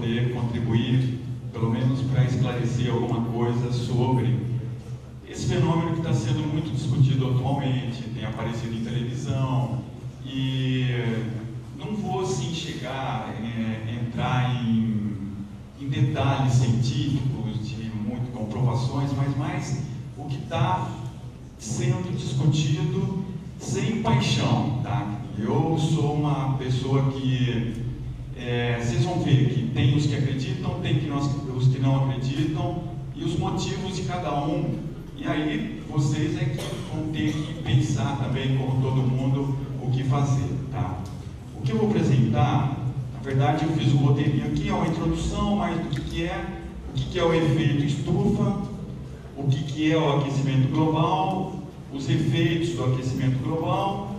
poder contribuir, pelo menos para esclarecer alguma coisa sobre esse fenômeno que está sendo muito discutido atualmente, tem aparecido em televisão, e não vou assim chegar, entrar em detalhes científicos, de muitas comprovações, mas mais o que está sendo discutido sem paixão, tá? Eu sou uma pessoa que, vocês vão ver que tem os que acreditam, tem os que não acreditam, e os motivos de cada um, e aí vocês é que vão ter que pensar também, como todo mundo, o que fazer, tá? O que eu vou apresentar, na verdade eu fiz um roteirinho aqui, é uma introdução mais do que é, o que é o efeito estufa, o que é o aquecimento global, os efeitos do aquecimento global,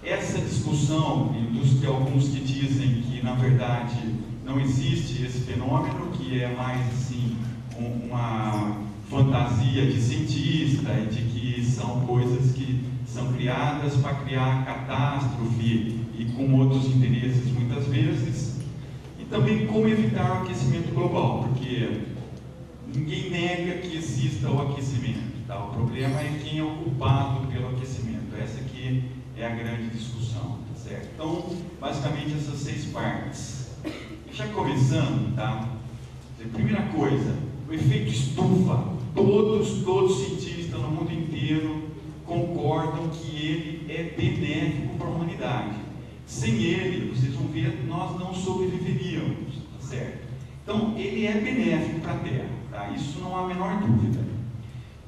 essa discussão, de alguns que dizem que na verdade não existe esse fenômeno, que é mais assim uma fantasia de cientista e de que são coisas que são criadas para criar catástrofe e com outros interesses muitas vezes, e também como evitar o aquecimento global, porque ninguém nega que exista o aquecimento, tá? O problema é quem é o culpado pelo aquecimento. Essa aqui é a grande discussão, tá certo? Então, basicamente essas 6 partes. Já começando, tá? Primeira coisa, o efeito estufa. Todos os cientistas no mundo inteiro concordam que ele é benéfico para a humanidade. Sem ele, vocês vão ver, nós não sobreviveríamos, tá certo? Então, ele é benéfico para a Terra, tá? Isso não há a menor dúvida.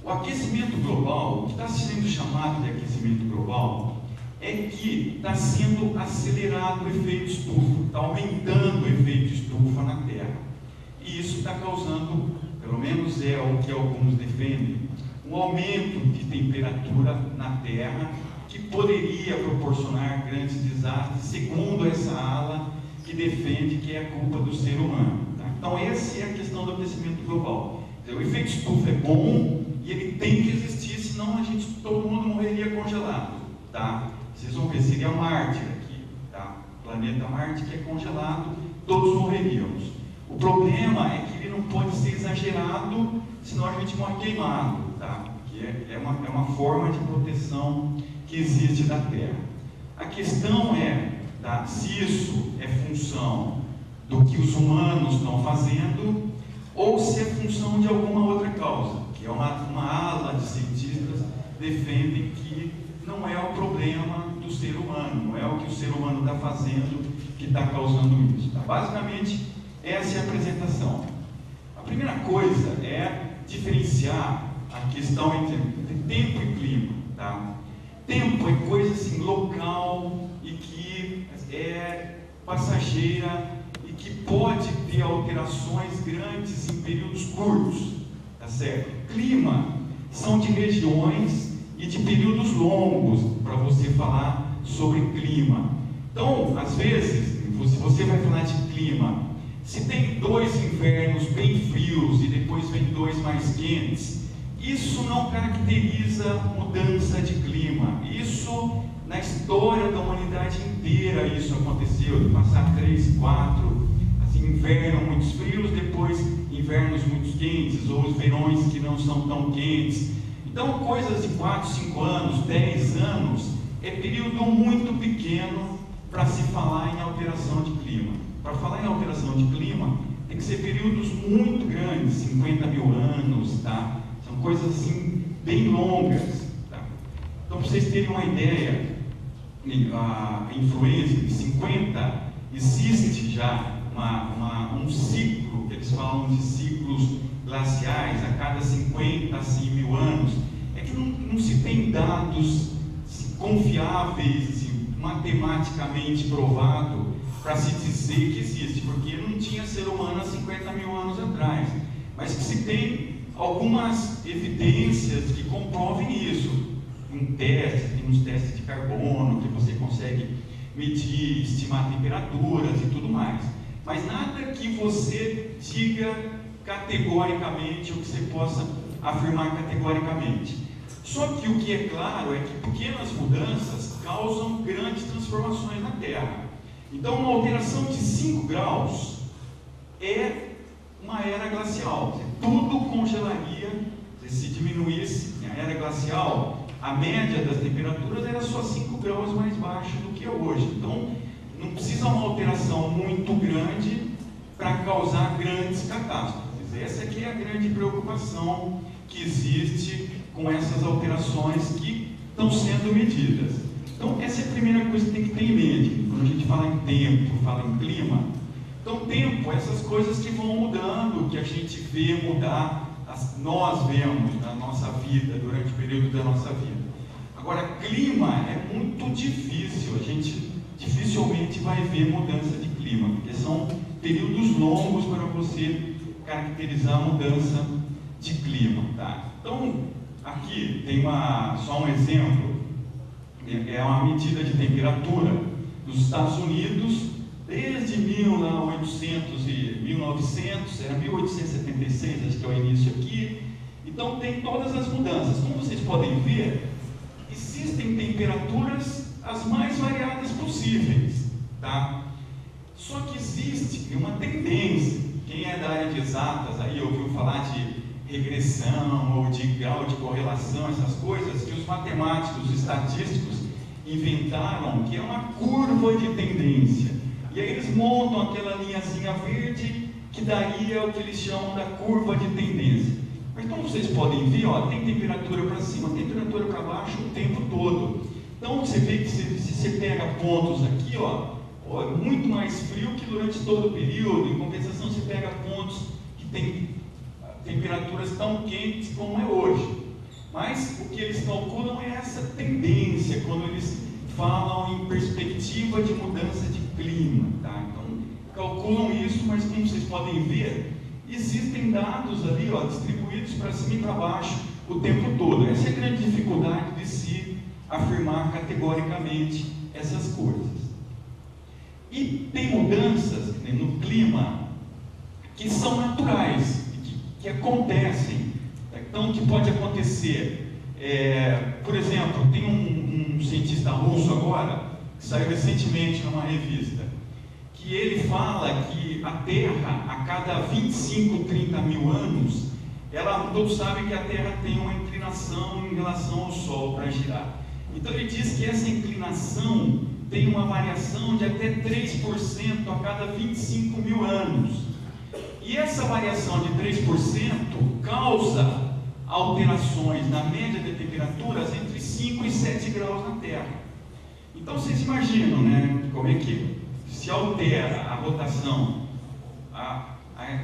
O aquecimento global, o que está sendo chamado de aquecimento global, é que está sendo acelerado o efeito estufa, está aumentando o efeito estufa na Terra. E isso está causando, pelo menos é o que alguns defendem, um aumento de temperatura na Terra que poderia proporcionar grandes desastres, segundo essa ala que defende que é culpa do ser humano. Tá? Então essa é a questão do aquecimento global. O efeito estufa é bom e ele tem que existir, senão todo mundo morreria congelado. Tá? Vocês vão ver, seria Marte aqui, tá? O planeta Marte que é congelado, todos morreríamos. O problema é que ele não pode ser exagerado, senão a gente morre queimado, tá? Que é uma forma de proteção que existe da Terra. A questão é, tá, se isso é função do que os humanos estão fazendo, ou se é função de alguma outra causa, que é uma ala de cientistas defendem que não é o problema do ser humano, não é o que o ser humano está fazendo que está causando isso. Tá? Basicamente, essa é a apresentação. A primeira coisa é diferenciar a questão entre tempo e clima. Tá? Tempo é coisa assim, local e que é passageira e que pode ter alterações grandes em períodos curtos. Tá certo? Clima são de regiões e de períodos longos para você falar sobre clima. Então, às vezes, se você vai falar de clima, se tem 2 invernos bem frios e depois vem 2 mais quentes, isso não caracteriza mudança de clima. Isso, na história da humanidade inteira, isso aconteceu, de passar 3, 4, assim, invernos muito frios, depois invernos muito quentes, ou os verões que não são tão quentes. Então, coisas de 4, 5 anos, 10 anos, é período muito pequeno para se falar em alteração de clima. Para falar em alteração de clima, tem que ser períodos muito grandes, 50 mil anos, tá? São coisas assim, bem longas, tá? Então, para vocês terem uma ideia, a influência de 50, existe já um ciclo, que eles falam de ciclos glaciais, a cada 50 a 100 mil anos, é que não se tem dados confiáveis, matematicamente provado, para se dizer que existe, porque não tinha ser humano há 50 mil anos atrás, mas que se tem algumas evidências que comprovem isso. Tem uns testes de carbono, que você consegue medir, estimar temperaturas e tudo mais, mas nada que você diga categoricamente, ou que você possa afirmar categoricamente. Só que o que é claro é que pequenas mudanças causam grandes transformações na Terra. Então, uma alteração de 5 graus é uma era glacial. Tudo congelaria, se diminuísse a era glacial, a média das temperaturas era só 5 graus mais baixa do que é hoje. Então, não precisa uma alteração muito grande para causar grandes catástrofes. Essa aqui é a grande preocupação que existe com essas alterações que estão sendo medidas. Então, essa é a primeira coisa que tem que ter em mente, quando a gente fala em tempo, fala em clima. Então, tempo, essas coisas que vão mudando, que a gente vê mudar, nós vemos na nossa vida, durante o período da nossa vida. Agora, clima é muito difícil, a gente dificilmente vai ver mudança de clima, porque são períodos longos para você caracterizar a mudança de clima, tá? Então, aqui tem só um exemplo, é uma medida de temperatura dos Estados Unidos, desde 1900, era 1876, acho que é o início aqui. Então tem todas as mudanças. Como vocês podem ver, existem temperaturas as mais variadas possíveis, tá? Só que existe uma tendência. Quem é da área de exatas aí ouviu falar de regressão ou de grau de correlação, essas coisas que os matemáticos, os estatísticos inventaram, que é uma curva de tendência. E aí eles montam aquela linhazinha verde que daria o que eles chamam da curva de tendência. Mas como vocês podem ver, ó, tem temperatura para cima, temperatura para baixo o tempo todo. Então você vê que se você pega pontos aqui, ó, é muito mais frio que durante todo o período. Em compensação, você pega pontos que tem temperaturas tão quentes como é hoje. Mas o que eles calculam é essa tendência, quando eles falam em perspectiva de mudança de clima, tá? Então, calculam isso, mas como vocês podem ver, existem dados ali, ó, distribuídos para cima e para baixo o tempo todo. Essa é a grande dificuldade de se afirmar categoricamente essas coisas. E tem mudanças, né, no clima que são naturais, que acontecem. Então, o que pode acontecer? Por exemplo, tem um cientista russo agora, que saiu recentemente numa revista, que ele fala que a Terra, a cada 25, 30 mil anos, todos sabem que a Terra tem uma inclinação em relação ao Sol para girar. Então ele diz que essa inclinação tem uma variação de até 3% a cada 25 mil anos. E essa variação de 3% causa alterações na média de temperaturas entre 5 e 7 graus na Terra. Então vocês imaginam, né, como é que se altera a rotação, a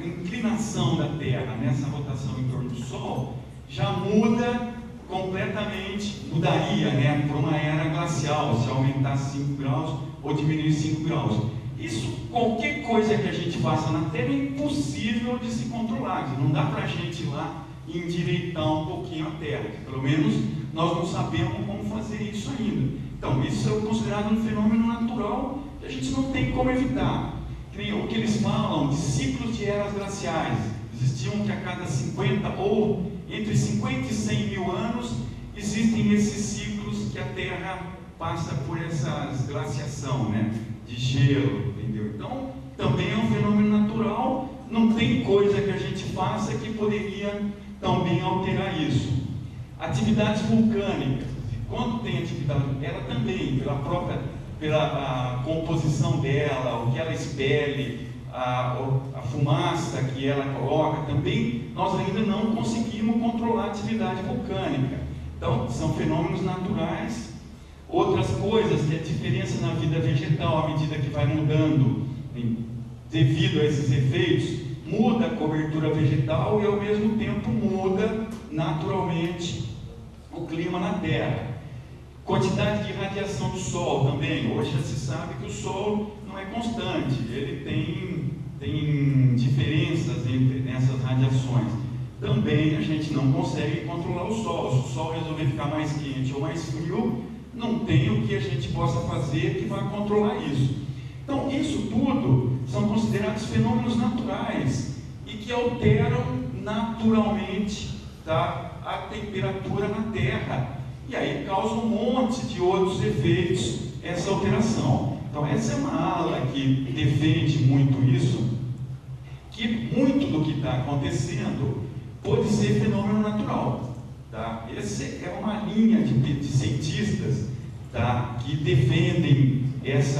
inclinação da Terra nessa rotação em torno do Sol, já muda completamente, mudaria, né, para uma era glacial, se aumentar 5 graus ou diminuir 5 graus. Isso, qualquer coisa que a gente faça na Terra é impossível de se controlar, não dá para a gente ir lá e endireitar um pouquinho a Terra, que pelo menos nós não sabemos como fazer isso ainda. Então, isso é considerado um fenômeno natural que a gente não tem como evitar. O que eles falam de ciclos de eras glaciais, existiam que a cada 50 ou entre 50 e 100 mil anos, existem esses ciclos que a Terra passa por essa glaciação, né, de gelo, entendeu? Então, também é um fenômeno natural, não tem coisa que a gente faça que poderia também alterar isso. Atividades vulcânicas, quando tem atividade, ela também, pela composição dela, o que ela expele, a fumaça que ela coloca, também nós ainda não conseguimos controlar a atividade vulcânica. Então, são fenômenos naturais. Outras coisas, que é a diferença na vida vegetal, à medida que vai mudando, devido a esses efeitos, muda a cobertura vegetal e ao mesmo tempo muda naturalmente o clima na Terra. Quantidade de radiação do Sol também. Hoje já se sabe que o Sol não é constante, ele tem diferenças entre essas radiações. Também a gente não consegue controlar o Sol. Se o Sol resolver ficar mais quente ou mais frio, não tem o que a gente possa fazer que vai controlar isso. Então, isso tudo são considerados fenômenos naturais e que alteram naturalmente, tá, a temperatura na Terra. E aí causa um monte de outros efeitos essa alteração. Então essa é uma ala que defende muito isso, que que muito do que está acontecendo pode ser fenômeno natural. Tá? Essa é uma linha de cientistas, tá, que defendem esse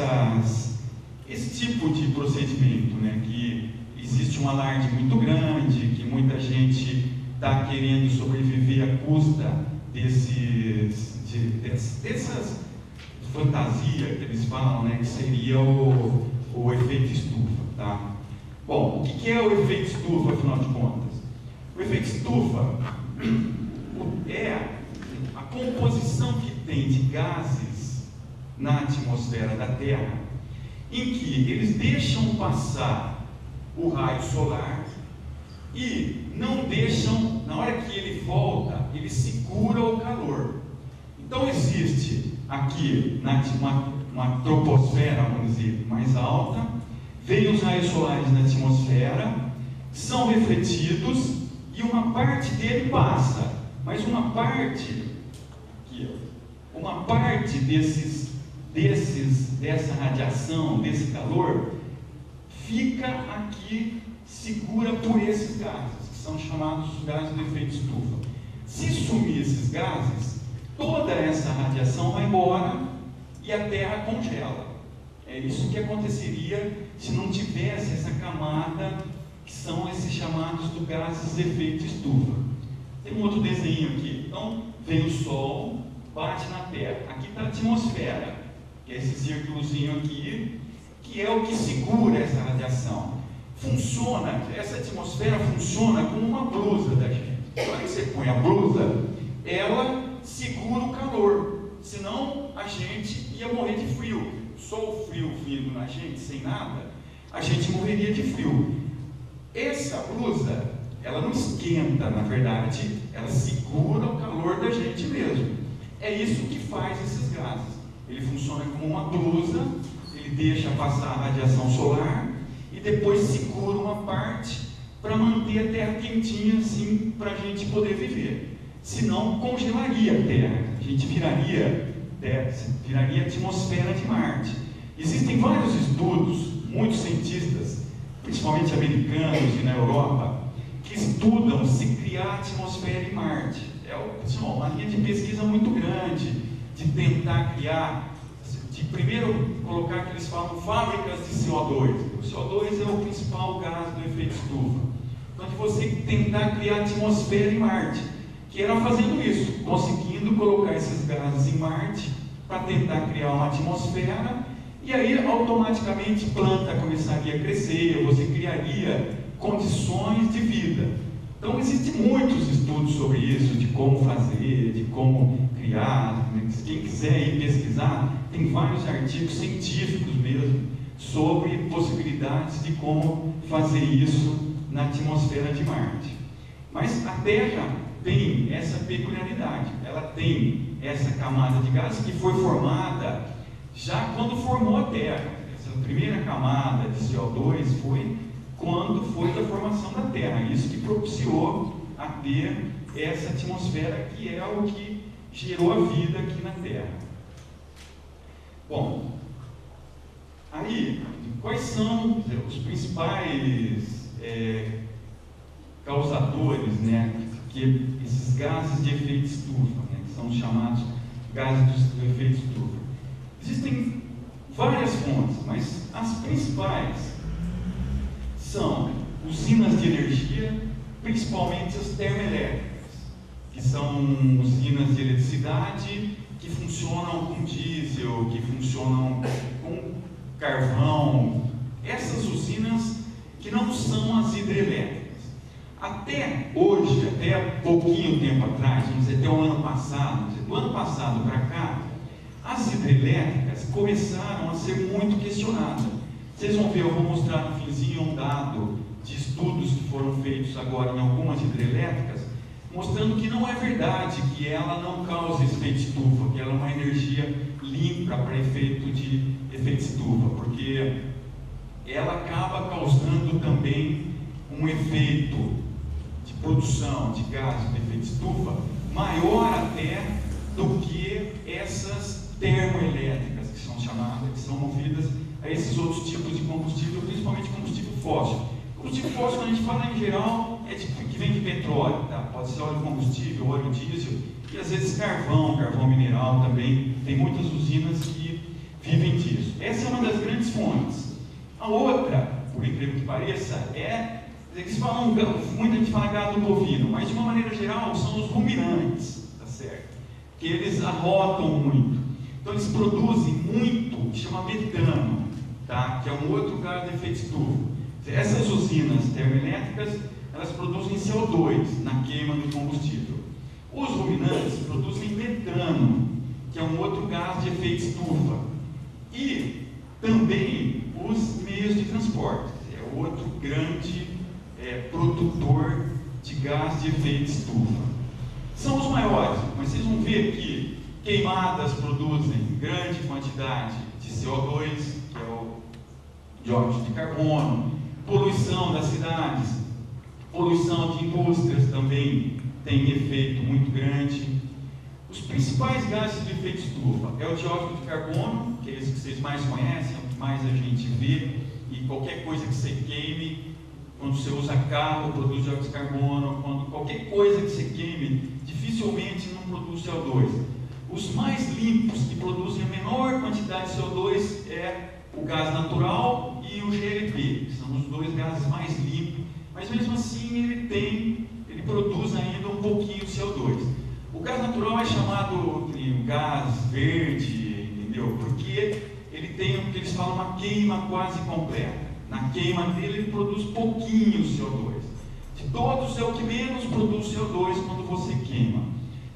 tipo de procedimento, né, que existe um alarde muito grande, que muita gente está querendo sobreviver à custa dessas fantasias que eles falam, né, que seria o efeito estufa. Tá? Bom, o que é o efeito estufa, afinal de contas? O efeito estufa é a composição que tem de gases na atmosfera da Terra, em que eles deixam passar o raio solar e não deixam, na hora que ele volta, ele segura o calor. Então existe aqui uma troposfera, vamos dizer, mais alta, vem os raios solares na atmosfera, são refletidos e uma parte dele passa, mas uma parte dessa radiação, desse calor, fica aqui segura por esses gases, que são chamados gases do efeito estufa. Se sumir esses gases, toda essa radiação vai embora e a Terra congela. É isso que aconteceria se não tivesse essa camada, que são esses chamados do gases de efeito estufa. Tem um outro desenho aqui. Então, vem o Sol, bate na Terra. Aqui está a atmosfera, que é esse círculozinho aqui, que é o que segura essa radiação. Essa atmosfera funciona como uma blusa da gente. Na hora que você põe a blusa, ela segura o calor, senão a gente ia morrer de frio. Só o frio vindo na gente, sem nada, a gente morreria de frio. Essa blusa, ela não esquenta, na verdade, ela segura o calor da gente mesmo. É isso que faz esses gases. Ele funciona como uma blusa, ele deixa passar a radiação solar e depois segura uma parte para manter a Terra quentinha, assim, para a gente poder viver. Senão, congelaria a Terra. A gente viraria a atmosfera de Marte. Existem vários estudos, muitos cientistas, principalmente americanos e na Europa, que estudam se criar atmosfera em Marte. É uma linha de pesquisa muito grande, de tentar criar, de primeiro colocar que eles falam fábricas de CO2. O CO2 é o principal gás do efeito estufa. Então, de você tentar criar atmosfera em Marte, que era fazendo isso, conseguindo colocar esses gases em Marte para tentar criar uma atmosfera, e aí automaticamente planta começaria a crescer, você criaria condições de vida. Então existem muitos estudos sobre isso, de como fazer, de como criar. Quem quiser ir pesquisar, tem vários artigos científicos mesmo sobre possibilidades de como fazer isso na atmosfera de Marte. Mas a Terra tem essa peculiaridade, ela tem essa camada de gases que foi formada já quando formou a Terra. Essa primeira camada de CO2 foi quando foi da formação da Terra, isso que propiciou a ter essa atmosfera, que é o que gerou a vida aqui na Terra. Bom, aí, quais são os principais causadores, né, que esses gases de efeito estufa, né, que são chamados gases do efeito estufa? Existem várias fontes, mas as principais são usinas de energia, principalmente as termoelétricas, que são usinas de eletricidade que funcionam com diesel, que funcionam com carvão. Essas usinas que não são as hidrelétricas. Até hoje, até pouquinho tempo atrás, vamos dizer, até o ano passado, do ano passado para cá, as hidrelétricas começaram a ser muito questionadas. Vocês vão ver, eu vou mostrar no finzinho um dado de estudos que foram feitos agora em algumas hidrelétricas, mostrando que não é verdade que ela não causa efeito estufa, que ela é uma energia limpa para efeito de efeito estufa, porque ela acaba causando também um efeito de produção de gases de efeito estufa maior até do que essas termoelétricas que são movidas a esses outros tipos de combustível, principalmente combustível fóssil. Combustível fóssil, quando a gente fala em geral, é que vem de petróleo, tá? Pode ser óleo combustível, óleo diesel, e às vezes carvão mineral também. Tem muitas usinas que vivem disso. Essa é uma das grandes fontes. A outra, por incrível que pareça, eles falam, muita gente fala gado bovino, mas de uma maneira geral são os ruminantes, tá certo? Que eles arrotam muito. Então eles produzem muito, que chama metano, tá? Que é um outro gás de efeito estufa. Essas usinas termoelétricas, elas produzem CO2 na queima do combustível. Os ruminantes produzem metano, que é um outro gás de efeito estufa. E também os meios de transporte, é outro grande produtor de gás de efeito estufa. São os maiores, mas vocês vão ver que queimadas produzem grande quantidade de CO2, que é o dióxido de carbono, poluição das cidades, poluição de indústrias também tem efeito muito grande. Os principais gases de efeito estufa é o dióxido de carbono, que é esse que vocês mais conhecem, é o que mais a gente vê, e qualquer coisa que você queime, quando você usa carro, produz dióxido de carbono, qualquer coisa que você queime, dificilmente não produz CO2. Os mais limpos, que produzem a menor quantidade de CO2, é o gás natural e o GLP, que são os dois gases mais limpos, mas mesmo assim ele produz ainda um pouquinho de CO2. O gás natural é chamado de gás verde, entendeu? Porque ele tem o que eles falam uma queima quase completa. Na queima dele ele produz pouquinho CO2. De todos é o que menos produz CO2 quando você queima.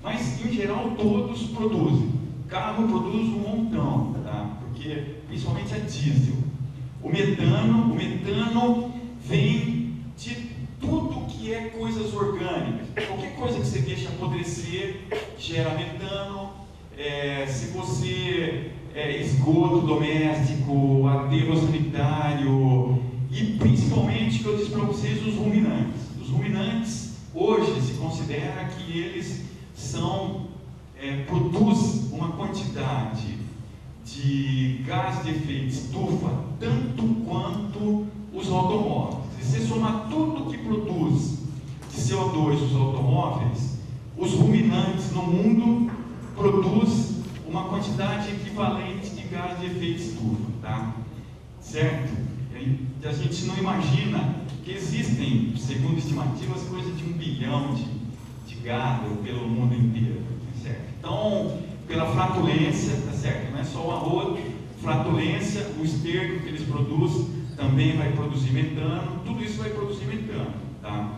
Mas em geral todos produzem. O carro produz um montão, tá? Porque principalmente é diesel. O metano vem de tudo que é coisas orgânicas. Qualquer coisa que você deixa apodrecer gera metano. Se você esgoto doméstico, aterro sanitário e principalmente, que eu disse para vocês, os ruminantes. Os ruminantes hoje se considera que eles produzem uma quantidade de gás de efeito estufa tanto quanto os automóveis. Se você somar tudo que produz de CO2 os automóveis, os ruminantes no mundo produzem uma quantidade equivalente de gás de efeito estufa, tá? Certo? A gente não imagina que existem, segundo estimativas, coisa de 1 bilhão de gado pelo mundo inteiro, certo? Então, pela flatulência, tá certo? Não é só o arroto, flatulência, o esterco que eles produzem também vai produzir metano, tudo isso vai produzir metano, tá?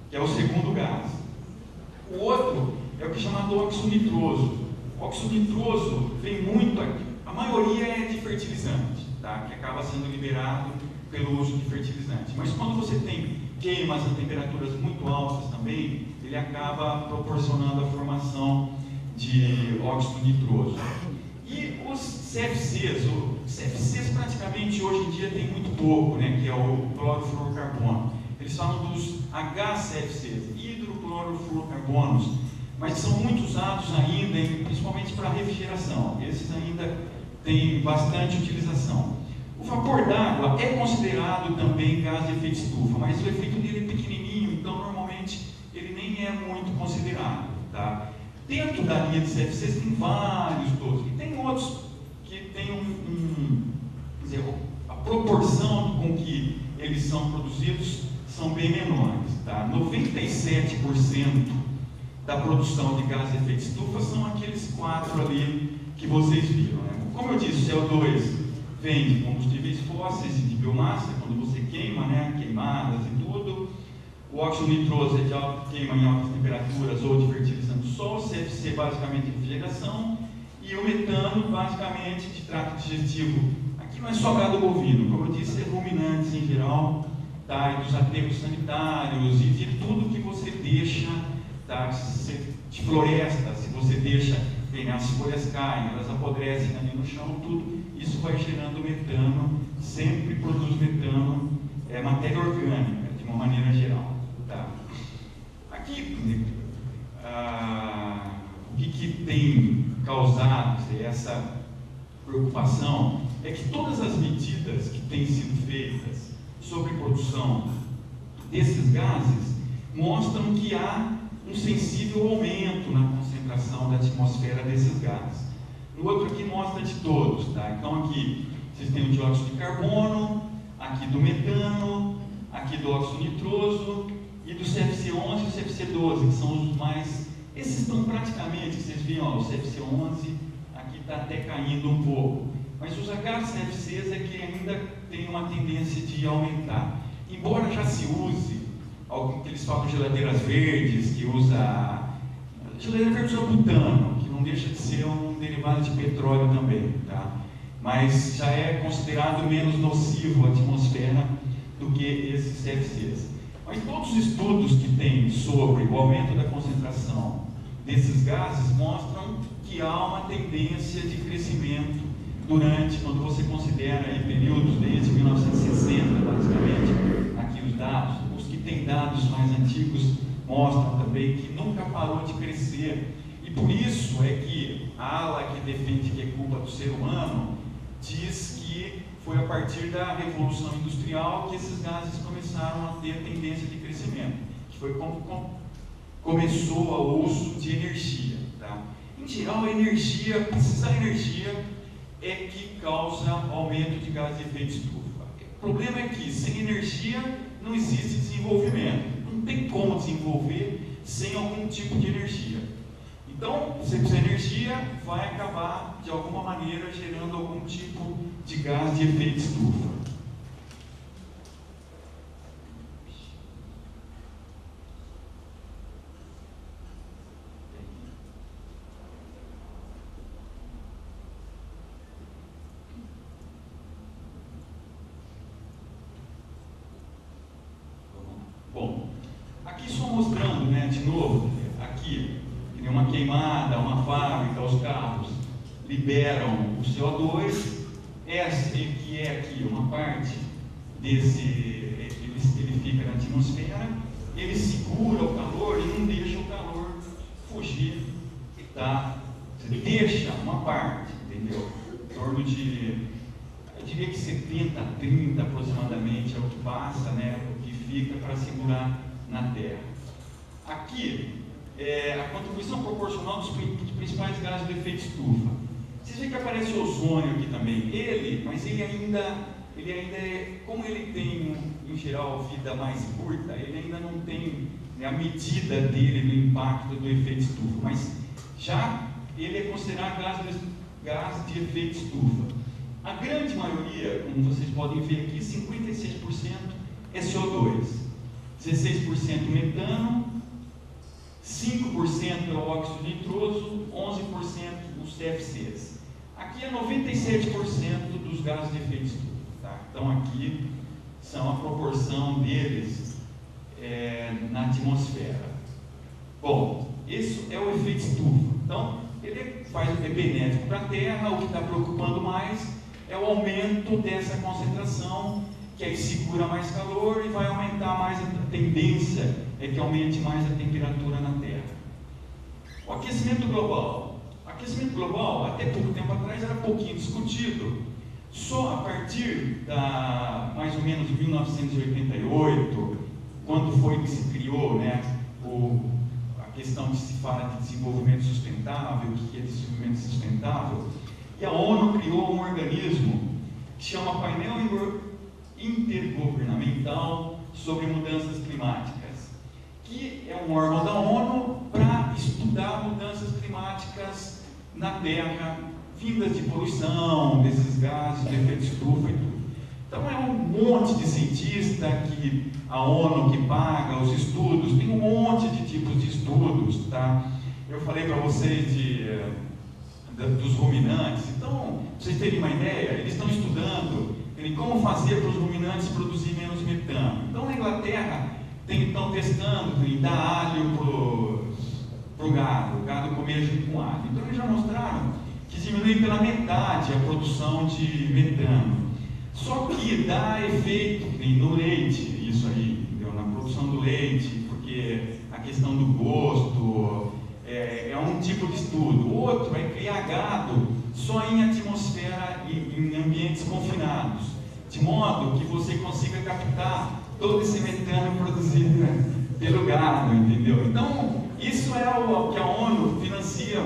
Que é o segundo gás. O outro é o que é chamado óxido nitroso. O óxido nitroso vem muito aqui, a maioria é de fertilizante, tá? Que acaba sendo liberado pelo uso de fertilizante. Mas quando você tem queimas a temperaturas muito altas também, ele acaba proporcionando a formação de óxido nitroso. E os CFCs, CFCs praticamente hoje em dia tem muito pouco, né, que é o clorofluorocarbono. Eles falam dos HCFCs, hidroclorofluorocarbonos, mas são muito usados ainda, principalmente para refrigeração. Esses ainda têm bastante utilização. O vapor d'água é considerado também gás de efeito estufa, mas o efeito dele é pequenininho, então normalmente ele nem é muito considerado, tá? Dentro da linha de CFCs tem vários todos, e tem outros que tem quer dizer, a proporção com que eles são produzidos são bem menores, tá? 97% da produção de gás de efeito estufa são aqueles 4 ali que vocês viram, né? Como eu disse, o CO2 vem de combustíveis fósseis e de biomassa, quando você queima, né? Queimadas e tudo. O óxido nitroso é de queima em altas temperaturas ou de fertilizante só, o CFC basicamente de refrigeração, e o metano basicamente de trato digestivo. Aqui não é só gado bovino, como eu disse, é ruminantes em geral, tá? E dos aterros sanitários e de tudo que você deixa, tá? De floresta, se você deixa, as folhas caem, elas apodrecem ali no chão, tudo isso vai gerando metano, sempre produz metano, matéria orgânica, de uma maneira geral. Tá. Aqui, o que tem causado essa preocupação é que todas as medidas que têm sido feitas sobre produção desses gases mostram que há um sensível aumento na concentração da atmosfera desses gases. No outro aqui mostra de todos, tá? Então aqui vocês têm o dióxido de carbono, aqui do metano, aqui do óxido nitroso e do CFC11 e o CFC12, que são os mais... Esses estão praticamente, vocês viram, ó, o CFC11 aqui está até caindo um pouco, mas os HCFCs é que ainda tem uma tendência de aumentar. Embora já se use, algo que eles falam de geladeiras verdes, que usa... Geladeira verde usa butano, que não deixa de ser um derivado de petróleo também, tá? Mas já é considerado menos nocivo à atmosfera do que esses CFCs. Mas todos os estudos que tem sobre o aumento da concentração desses gases mostram que há uma tendência de crescimento durante, quando você considera aí períodos desde 1960, basicamente, aqui os dados, os que têm dados mais antigos mostram também que nunca parou de crescer. E por isso é que a ala que defende que é culpa do ser humano diz que foi a partir da Revolução Industrial que esses gases começaram a ter tendência de crescimento, que foi como começou o uso de energia. Tá? Em geral, a energia, precisar de energia é que causa aumento de gás de efeito estufa. O problema é que sem energia não existe desenvolvimento. Não tem como desenvolver sem algum tipo de energia. Então, você precisa de energia, vai acabar, de alguma maneira, gerando algum tipo de gás de efeito estufa. Bom, aqui só mostrando, né, de novo, aqui, que uma queimada, uma fábrica, os carros liberam o CO2, essa que é aqui uma parte desse, ele fica na atmosfera, ele segura o calor e não deixa o calor fugir, tá? Você deixa uma parte, entendeu? Em torno de, eu diria que 70 a 30 aproximadamente é o que passa, né? O que fica para segurar na Terra. Aqui é a contribuição proporcional dos principais gases do efeito estufa. Vocês veem que aparece o ozônio aqui também. Mas ele ainda é, como ele tem, em geral, vida mais curta, ele ainda não tem, né, a medida dele do impacto do efeito estufa. Mas já ele é considerado gás de efeito estufa. A grande maioria, como vocês podem ver aqui, 56% é CO2, 16% metano, 5% é o óxido nitroso, 11% os CFCs. Aqui é 97% dos gases de efeito estufa. Tá? Então aqui são a proporção deles na atmosfera. Bom, isso é o efeito estufa. Então, ele é benéfico para a Terra. O que está preocupando mais é o aumento dessa concentração, que aí segura mais calor e vai aumentar mais, a tendência é que aumente mais a temperatura na Terra. O aquecimento global. O aquecimento global, até pouco tempo atrás, era pouquinho discutido. Só a partir da, mais ou menos, 1988, quando foi que se criou, né, a questão de se fala de desenvolvimento sustentável, o que é desenvolvimento sustentável, e a ONU criou um organismo que chama Painel Intergovernamental sobre Mudanças Climáticas, que é um órgão da ONU para estudar mudanças climáticas na Terra, vindas de poluição, desses gases, de efeito estufa e tudo. Então é um monte de cientista que a ONU que paga os estudos, tem um monte de tipos de estudos, tá? Eu falei para vocês dos ruminantes. Então, para vocês terem uma ideia, eles estão estudando como fazer para os ruminantes produzir menos metano. Então, na Inglaterra, estão testando em dar alho para o gado comer junto com alho. Então, eles já mostraram que diminui pela metade a produção de metano. Só que dá efeito no leite, isso aí, entendeu? Na produção do leite, porque a questão do gosto é um tipo de estudo. O outro é criar gado só em atmosfera, em ambientes confinados, de modo que você consiga captar todo esse metano produzido pelo gado, entendeu? Então, isso é o que a ONU financia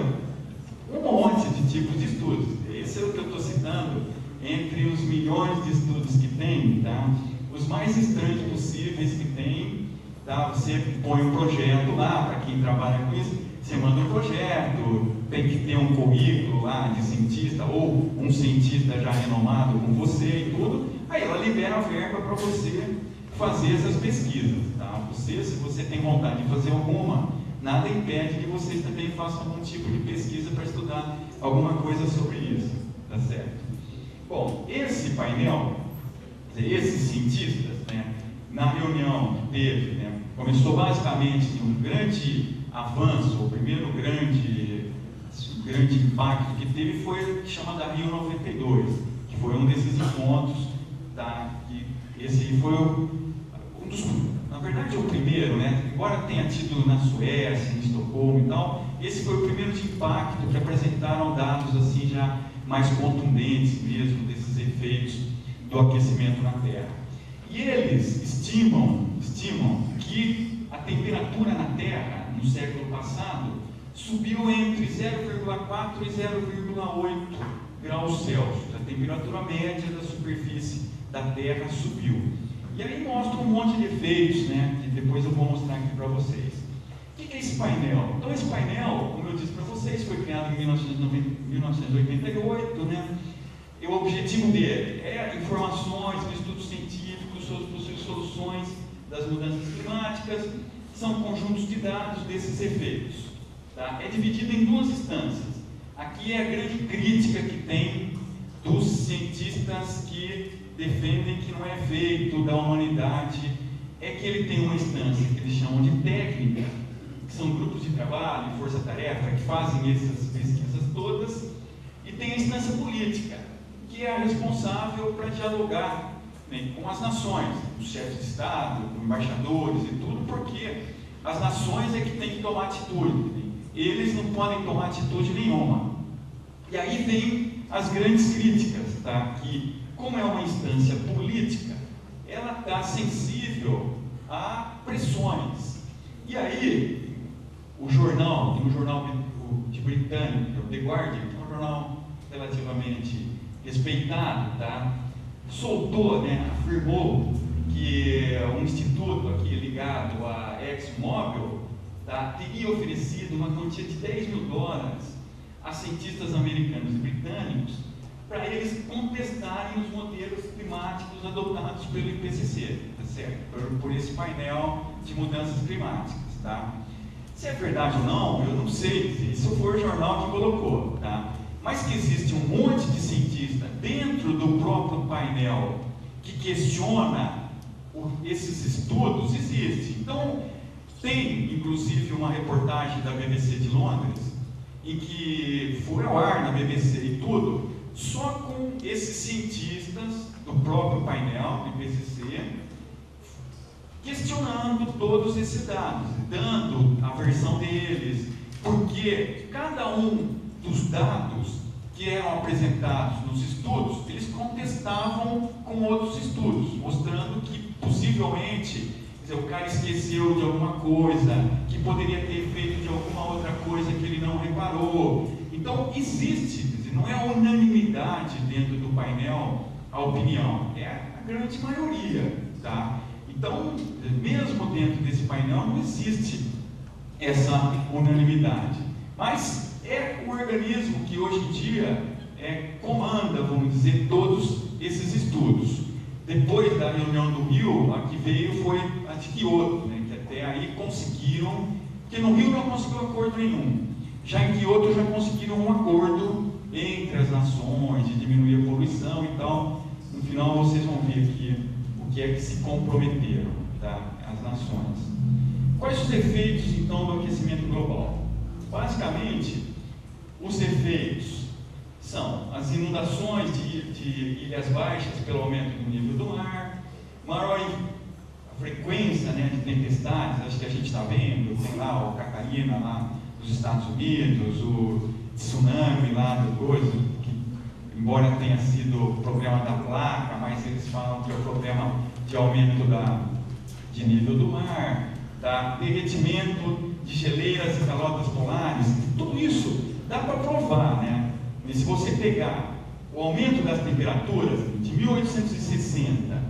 um monte de tipos de estudos. Esse é o que eu estou citando entre os milhões de estudos que tem, tá? Os mais estranhos possíveis que tem, tá? Você põe um projeto lá, para quem trabalha com isso, você manda um projeto, tem que ter um currículo lá de cientista, ou um cientista já renomado com você e tudo, aí ela libera a verba para você fazer essas pesquisas, tá? Se você tem vontade de fazer alguma, nada impede que vocês também façam algum tipo de pesquisa para estudar alguma coisa sobre isso, tá certo? Bom, esse painel, esses cientistas, né, na reunião que teve, né, começou basicamente de um grande avanço, o primeiro grande impacto que teve foi o chamado Rio 92, que foi um desses encontros, tá? E esse foi um dos, na verdade, o primeiro, né? Embora tenha tido na Suécia, em Estocolmo e tal, esse foi o primeiro de impacto que apresentaram dados assim já mais contundentes mesmo desses efeitos do aquecimento na Terra. E eles estimam que a temperatura na Terra no século passado subiu entre 0,4 e 0,8 graus Celsius. A temperatura média da superfície da Terra subiu. E aí mostra um monte de efeitos, né, que depois eu vou mostrar aqui para vocês. O que é esse painel? Então esse painel, como eu disse para vocês, foi criado em 1988, né? E o objetivo dele é informações, estudos científicos sobre possíveis soluções das mudanças climáticas, são conjuntos de dados desses efeitos. Tá? É dividido em duas instâncias. Aqui é a grande crítica que tem dos cientistas que defendem que não é efeito da humanidade, é que ele tem uma instância que eles chamam de técnica, que são grupos de trabalho, força-tarefa, que fazem essas pesquisas todas, e tem a instância política, que é a responsável para dialogar, né, com as nações, os chefes de Estado, com embaixadores e tudo, porque as nações é que têm que tomar atitude, né? Eles não podem tomar atitude nenhuma. E aí vem as grandes críticas, tá? Que, como é uma instância política, ela está sensível a pressões. E aí, o jornal, tem um jornal de britânico, o The Guardian, que é um jornal relativamente respeitado, tá? Soltou, né, afirmou que um instituto aqui ligado à ExxonMobil, tá, teria oferecido uma quantia de $10 mil a cientistas americanos e britânicos para eles contestarem os modelos climáticos adotados pelo IPCC, tá certo? Por esse painel de mudanças climáticas, tá? Se é verdade ou não, eu não sei, isso foi o jornal que colocou, tá? Mas que existe um monte de cientista dentro do próprio painel que questiona esses estudos, existe. Então, tem inclusive uma reportagem da BBC de Londres, em que foi ao ar na BBC e tudo, só com esses cientistas do próprio painel do IPCC, questionando todos esses dados, dando a versão deles, porque cada um dos dados que eram apresentados nos estudos, eles contestavam com outros estudos, mostrando que possivelmente o cara esqueceu de alguma coisa, que poderia ter feito de alguma outra coisa que ele não reparou. Então existe, não é a unanimidade dentro do painel a opinião, é a grande maioria, tá? Então, mesmo dentro desse painel não existe essa unanimidade, mas é o organismo que hoje em dia comanda, vamos dizer, todos esses estudos. Depois da reunião do Rio, a que veio foi a de Kyoto, né, que até aí conseguiram, porque no Rio não conseguiu acordo nenhum, já em Kyoto já conseguiram um acordo entre as nações de diminuir a poluição e tal. No final vocês vão ver aqui o que é que se comprometeram, tá, as nações. Quais os efeitos então do aquecimento global? Basicamente, os efeitos são as inundações de ilhas baixas pelo aumento do nível do mar, maior frequência, né, de tempestades, acho que a gente está vendo, tem lá o Catarina lá dos Estados Unidos, o tsunami lá do coisa, que embora tenha sido o problema da placa, mas eles falam que é o problema de aumento de nível do mar, tá? Derretimento de geleiras e calotas polares, tudo isso dá para provar, né? E se você pegar o aumento das temperaturas de 1860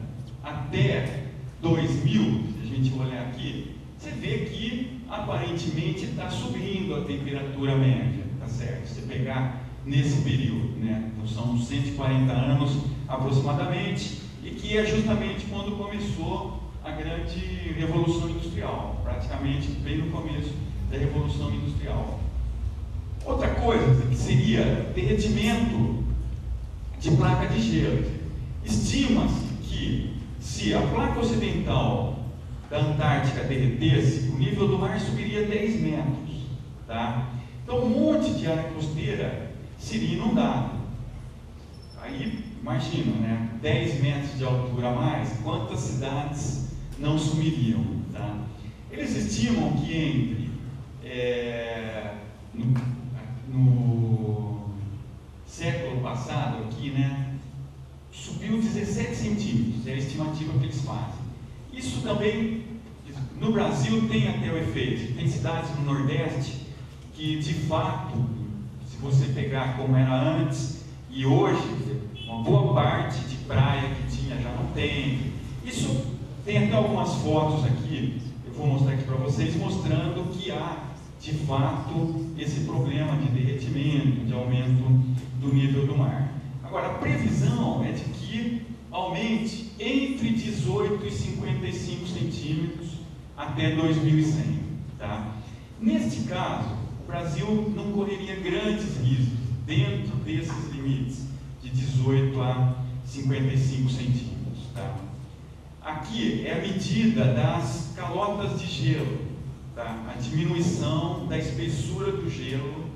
até 2000, se a gente olhar aqui, você vê que aparentemente está subindo a temperatura média, tá certo? Se você pegar nesse período, né? Então são 140 anos aproximadamente, e que é justamente quando começou a grande Revolução Industrial, praticamente bem no começo da Revolução Industrial. Outra coisa que seria derretimento de placa de gelo. Estima-se que se a placa ocidental da Antártica derretesse, o nível do mar subiria 10 metros. Tá? Então um monte de área costeira seria inundado. Aí, imagina, né? 10 metros de altura a mais, quantas cidades não sumiriam? Tá? Eles estimam que entre no século passado aqui, né, subiu 17 centímetros, é a estimativa que eles fazem. Isso também, no Brasil, tem até o efeito. Tem cidades no Nordeste que, de fato, se você pegar como era antes e hoje, uma boa parte de praia que tinha já não tem. Isso tem até algumas fotos aqui, eu vou mostrar aqui para vocês, mostrando que há, de fato, esse problema de derretimento, de aumento do nível do mar. Agora, a previsão é de que aumente entre 18 e 55 centímetros até 2100. Tá? Neste caso, o Brasil não correria grandes riscos dentro desses limites de 18 a 55 centímetros. Tá? Aqui é a medida das calotas de gelo, tá? A diminuição da espessura do gelo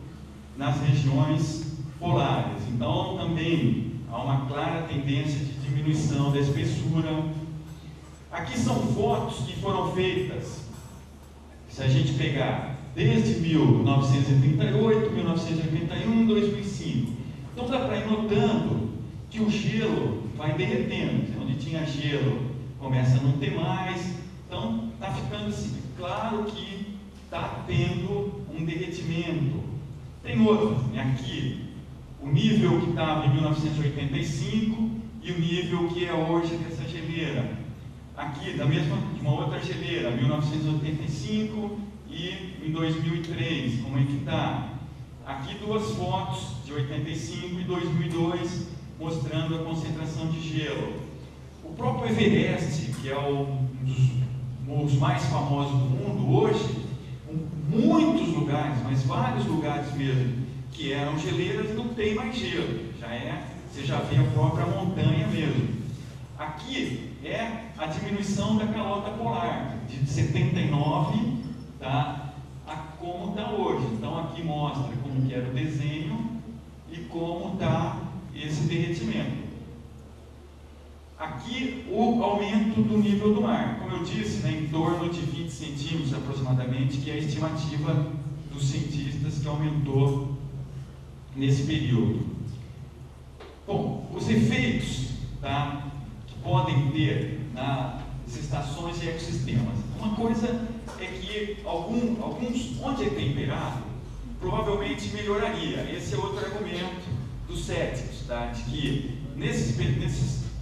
nas regiões polares. Então, também há uma clara tendência de diminuição da espessura. Aqui são fotos que foram feitas, se a gente pegar, desde 1938, 1981, 2005. Então, dá para ir notando que o gelo vai derretendo. Onde tinha gelo, começa a não ter mais. Então, está ficando assim, claro que está tendo um derretimento. Tem outras, né? Aqui, o nível que estava em 1985 e o nível que é hoje dessa geleira. Aqui, de uma outra geleira, 1985 e em 2003, como é que está? Aqui duas fotos de 85 e 2002, mostrando a concentração de gelo. O próprio Everest, que é um dos mais famosos do mundo hoje, muitos lugares, mas vários lugares mesmo, que eram geleiras, não tem mais gelo. Você já vê a própria montanha mesmo. Aqui é a diminuição da calota polar, de 79, tá, a como está hoje. Então aqui mostra como que era o desenho e como está esse derretimento. Aqui o aumento do nível do mar, como eu disse, né, em torno de 20 centímetros aproximadamente, que é a estimativa dos cientistas que aumentou nesse período. Bom, os efeitos, tá, que podem ter nas estações e ecossistemas. Uma coisa é que alguns, onde é temperado, provavelmente melhoraria. Esse é outro argumento dos céticos, tá, de que nesses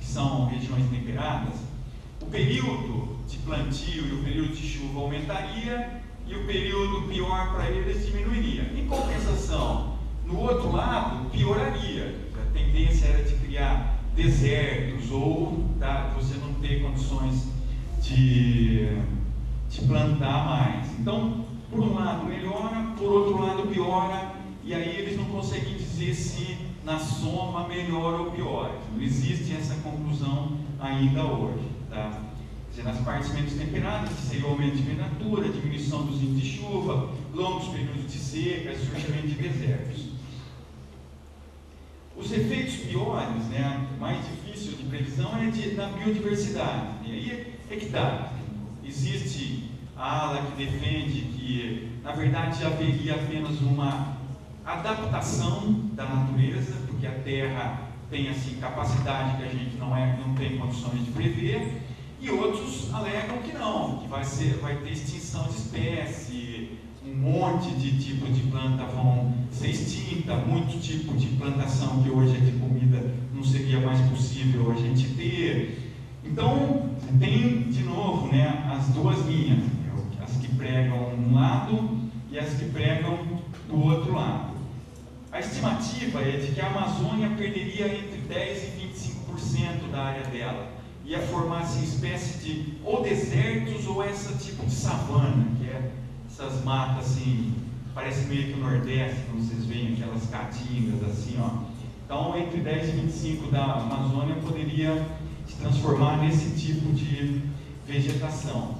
que são regiões temperadas, o período de plantio e o período de chuva aumentaria e o período pior para eles diminuiria. Em compensação, no outro lado, pioraria. A tendência era de criar desertos ou, tá, você não ter condições de plantar mais. Então, por um lado melhora, por outro lado piora, e aí eles não conseguem dizer se na soma melhora ou piora. Não existe essa conclusão ainda hoje. Tá? Quer dizer, nas partes menos temperadas, seria o aumento de temperatura, diminuição dos índices de chuva, longos períodos de seca, surgimento de desertos. Os efeitos piores, né, mais difíceis de previsão, é na biodiversidade. E aí é que está. Existe a ala que defende que, na verdade, haveria apenas uma adaptação da natureza, porque a Terra tem assim capacidade que a gente não tem condições de prever, E outros alegam que não, que vai ter extinção de espécie, um monte de tipos de planta vão ser extinta, muito tipo de plantação que hoje é de comida não seria mais possível a gente ter. Então, tem de novo, né, as duas linhas, as que pregam um lado e as que pregam do outro lado. A estimativa é de que a Amazônia perderia entre 10% e 25% da área dela, ia formar-se espécie de ou desertos ou esse tipo de savana, que é essas matas assim, parece meio que o Nordeste, quando vocês veem aquelas caatingas assim, ó. Então, entre 10 e 25% da Amazônia poderia se transformar nesse tipo de vegetação.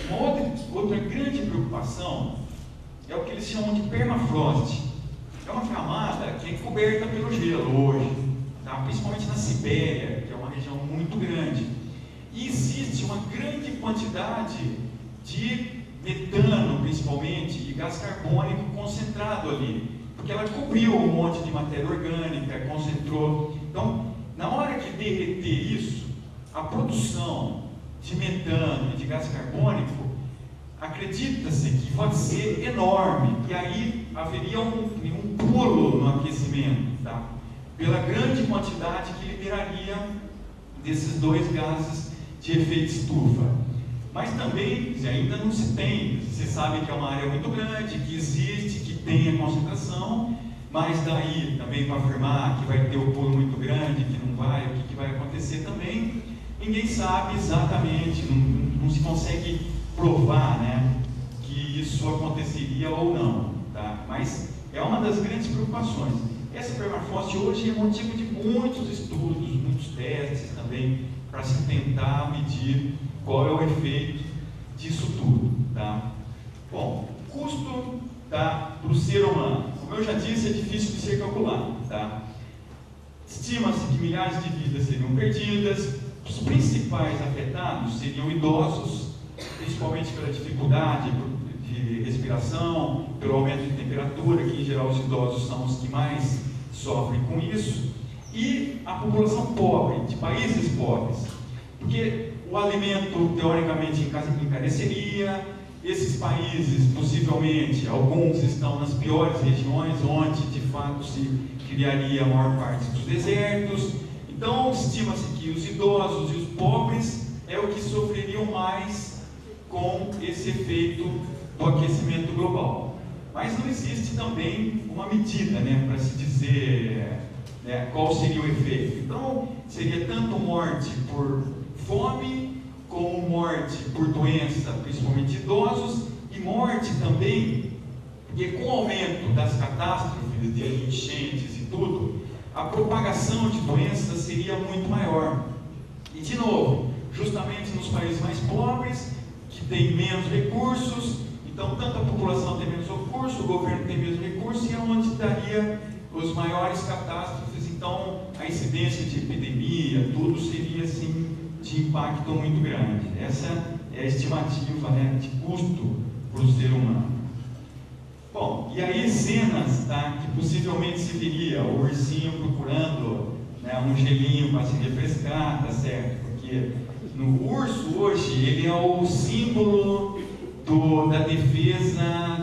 Uma outra grande preocupação é o que eles chamam de permafrost. É uma camada que é coberta pelo gelo hoje, tá? Principalmente na Sibéria, que é uma região muito grande. E existe uma grande quantidade de metano, principalmente, e gás carbônico concentrado ali, porque ela cobriu um monte de matéria orgânica, concentrou. Então, na hora que derreter isso, a produção de metano e de gás carbônico, acredita-se que vai ser enorme, e aí haveria um pulo no aquecimento, tá? Pela grande quantidade que liberaria desses dois gases de efeito estufa. Mas também, ainda não se tem, você sabe que é uma área muito grande, que existe, que tem a concentração, mas daí também para afirmar que vai ter um pulo muito grande, que não vai, o que vai acontecer também, ninguém sabe exatamente, não se consegue provar, né, que isso aconteceria ou não, tá? Mas é uma das grandes preocupações. Essa permafrost hoje é motivo de muitos estudos, muitos testes também, para se tentar medir qual é o efeito disso tudo, tá? Bom, custo, tá, para o ser humano, como eu já disse, é difícil de ser calculado, tá? Estima-se que milhares de vidas seriam perdidas. Os principais afetados seriam idosos, principalmente pela dificuldade de respiração, pelo aumento de temperatura, que em geral os idosos são os que mais sofrem com isso, e a população pobre, de países pobres, porque o alimento teoricamente encareceria. Esses países, possivelmente, alguns estão nas piores regiões, onde de fato se criaria a maior parte dos desertos. Então, estima-se que os idosos e os pobres é o que sofreriam mais com esse efeito do aquecimento global. Mas não existe também uma medida, né, para se dizer, né, qual seria o efeito. Então, seria tanto morte por fome, como morte por doença, principalmente idosos, e morte também, porque com o aumento das catástrofes, de enchentes e tudo, a propagação de doenças seria muito maior. E, de novo, justamente nos países mais pobres, que têm menos recursos, então, tanto a população tem menos recursos, o governo tem menos recursos, e é onde daria os maiores catástrofes. Então, a incidência de epidemia, tudo seria, assim, de impacto muito grande. Essa é a estimativa, né, de custo para o ser humano. Bom, e aí cenas, tá, que possivelmente se viria, o ursinho procurando, né, um gelinho para se refrescar, tá certo? Porque no urso hoje, ele é o símbolo da defesa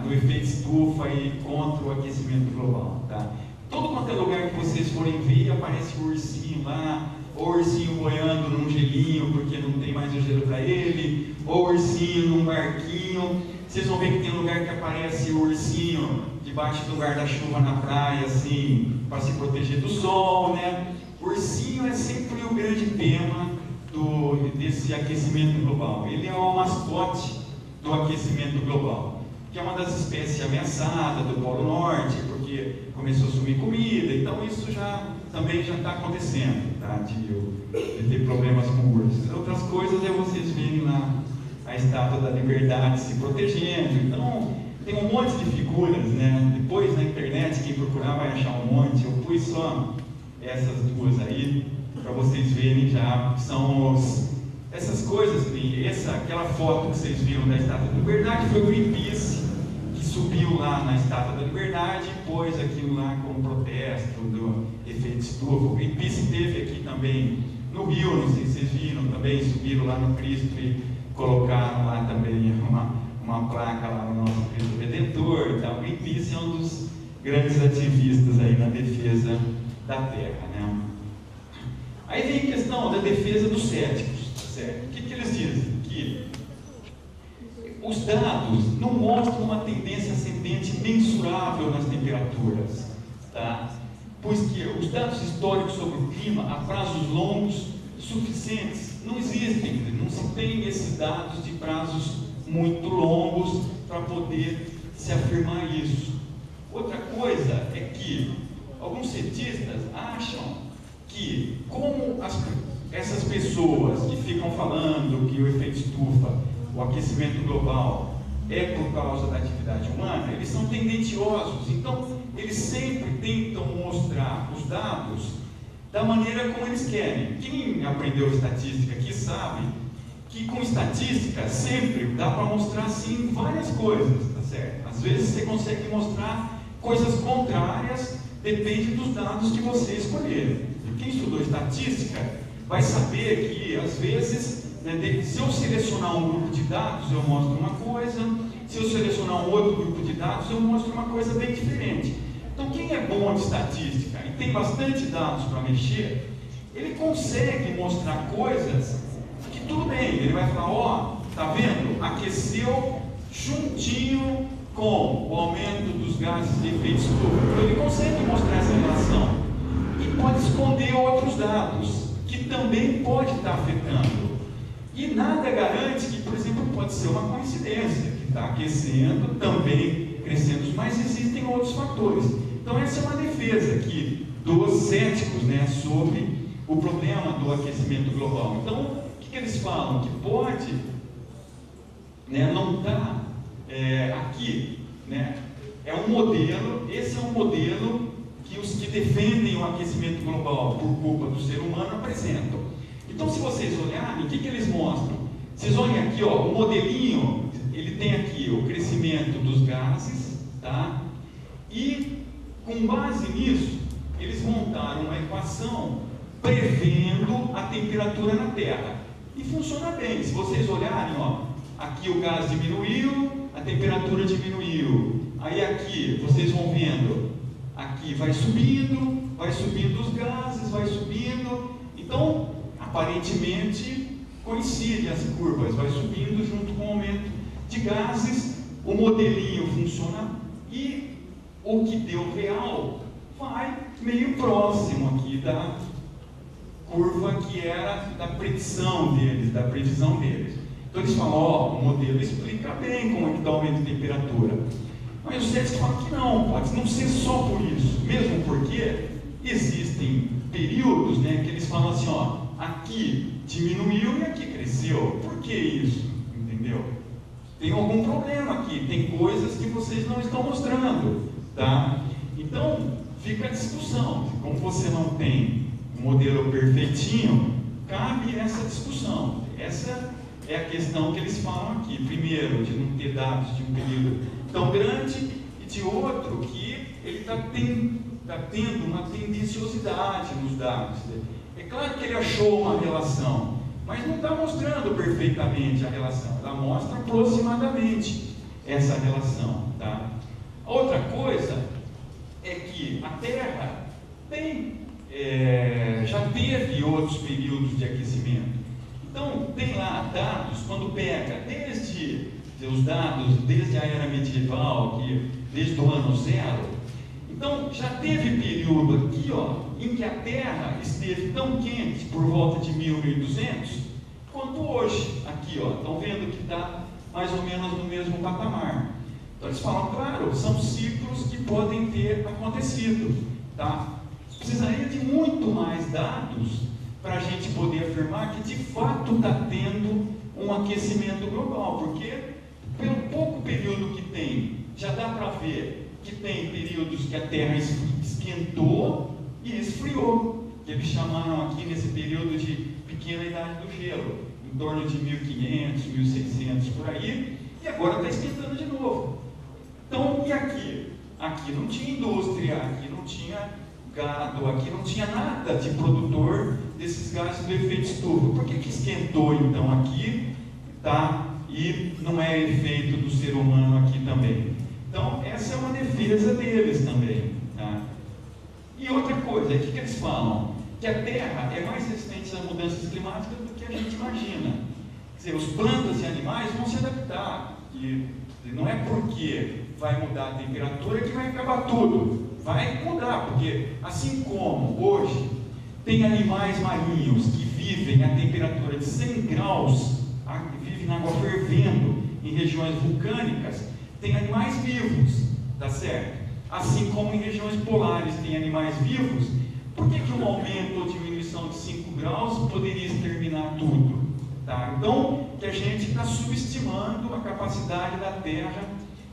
do efeito estufa e contra o aquecimento global, tá? Todo quanto é lugar que vocês forem ver, aparece o ursinho lá, ou o ursinho boiando num gelinho porque não tem mais o gelo para ele, ou o ursinho num barquinho. Vocês vão ver que tem lugar que aparece o ursinho debaixo do guarda-chuva na praia, assim, para se proteger do sol, né? O ursinho é sempre o grande tema desse aquecimento global. Ele é o mascote do aquecimento global, que é uma das espécies ameaçadas do Polo Norte, porque começou a sumir comida. Então isso também já está acontecendo, tá? De ter problemas com ursos. Outras coisas é vocês verem lá a Estátua da Liberdade se protegendo. Então tem um monte de figuras, né? Depois na internet, quem procurar vai achar um monte. Eu pus só essas duas aí para vocês verem já, que são essas coisas. Aquela foto que vocês viram da Estátua da Liberdade foi o Greenpeace que subiu lá na Estátua da Liberdade e pôs aquilo lá como protesto do efeito estufa. O Greenpeace teve aqui também no Rio, não sei se vocês viram também subiram lá no Cristo e colocaram lá também uma placa lá no nosso Cristo Redentor e tal. Greenpeace é um dos grandes ativistas aí na defesa da Terra, né? Aí vem a questão da defesa dos céticos, certo? O que eles dizem? Que os dados não mostram uma tendência ascendente mensurável nas temperaturas, tá? Pois que os dados históricos sobre o clima a prazos longos suficientes não existem, não se tem esses dados de prazos muito longos para poder se afirmar isso. Outra coisa é que alguns cientistas acham que, como essas pessoas que ficam falando que o efeito estufa, o aquecimento global, é por causa da atividade humana, eles são tendenciosos, então eles sempre tentam mostrar os dados da maneira como eles querem. Quem aprendeu estatística aqui sabe que com estatística sempre dá para mostrar sim várias coisas, tá certo? Às vezes você consegue mostrar coisas contrárias, depende dos dados que você escolher. Quem estudou estatística vai saber que às vezes, né, se eu selecionar um grupo de dados eu mostro uma coisa, se eu selecionar um outro grupo de dados eu mostro uma coisa bem diferente. Então quem é bom de estatística e tem bastante dados para mexer, ele consegue mostrar coisas que tudo bem, ele vai falar, ó, tá vendo? Aqueceu juntinho com o aumento dos gases de efeito estufa. Então ele consegue mostrar essa relação e pode esconder outros dados que também pode estar afetando. E nada garante que, por exemplo, pode ser uma coincidência, que está aquecendo, também crescendo, mas existem outros fatores. Então essa é uma defesa aqui dos céticos, né, sobre o problema do aquecimento global. Então, o que eles falam? Que pode, né, não estar aqui, né, é um modelo, esse é um modelo que os que defendem o aquecimento global por culpa do ser humano apresentam. Então, se vocês olharem, o que eles mostram? Vocês olhem aqui, ó, o modelinho, ele tem aqui o crescimento dos gases, tá? E, com base nisso, eles montaram uma equação prevendo a temperatura na Terra. E funciona bem. Se vocês olharem, ó, aqui o gás diminuiu, a temperatura diminuiu. Aí aqui, vocês vão vendo, aqui vai subindo os gases, vai subindo. Então, aparentemente, coincide as curvas, vai subindo junto com o aumento de gases, o modelinho funciona e o que deu real vai meio próximo aqui da curva que era da predição deles, da previsão deles. Então eles falam, ó, o modelo explica bem como é que está o aumento de temperatura. Mas os céticos falam que não, pode não ser só por isso, mesmo porque existem períodos, né, que eles falam assim, ó, aqui diminuiu e aqui cresceu. Por que isso? Entendeu? Tem algum problema aqui, tem coisas que vocês não estão mostrando, tá? Então, fica a discussão. Como você não tem um modelo perfeitinho, cabe essa discussão. Essa é a questão que eles falam aqui. Primeiro, de não ter dados de um período tão grande, e de outro, que ele está tendo uma tendenciosidade nos dados. É claro que ele achou uma relação, mas não está mostrando perfeitamente a relação. Ela mostra aproximadamente essa relação, tá? A outra coisa é que a Terra já teve outros períodos de aquecimento. Então, tem lá dados, quando pega desde a era medieval, desde o ano zero. Então, já teve período aqui, ó, em que a Terra esteve tão quente, por volta de 1200, quanto hoje. Aqui, ó, estão vendo que está mais ou menos no mesmo patamar. Então, eles falam, claro, são ciclos que podem ter acontecido, tá? Precisaria de muito mais dados para a gente poder afirmar que de fato está tendo um aquecimento global, porque pelo pouco período que tem, já dá para ver que tem períodos que a Terra esquentou e esfriou, que eles chamaram aqui nesse período de pequena idade do gelo, em torno de 1500, 1600 por aí, e agora está esquentando de novo. Então, e aqui? Aqui não tinha indústria, aqui não tinha gado, aqui não tinha nada de produtor desses gases do efeito estufa. Por que esquentou então aqui, tá? E não é efeito do ser humano aqui também? Então, essa é uma defesa deles também, tá? E outra coisa, o que eles falam? Que a Terra é mais resistente às mudanças climáticas do que a gente imagina. Quer dizer, os plantas e animais vão se adaptar. E não é porque vai mudar a temperatura que vai acabar tudo. Vai mudar, porque assim como hoje tem animais marinhos que vivem a temperatura de 100 graus, vivem na água fervendo em regiões vulcânicas, tem animais vivos, tá certo? Assim como em regiões polares tem animais vivos, por que um aumento ou diminuição de 5 graus poderia exterminar tudo? Tá? Então, que a gente está subestimando a capacidade da Terra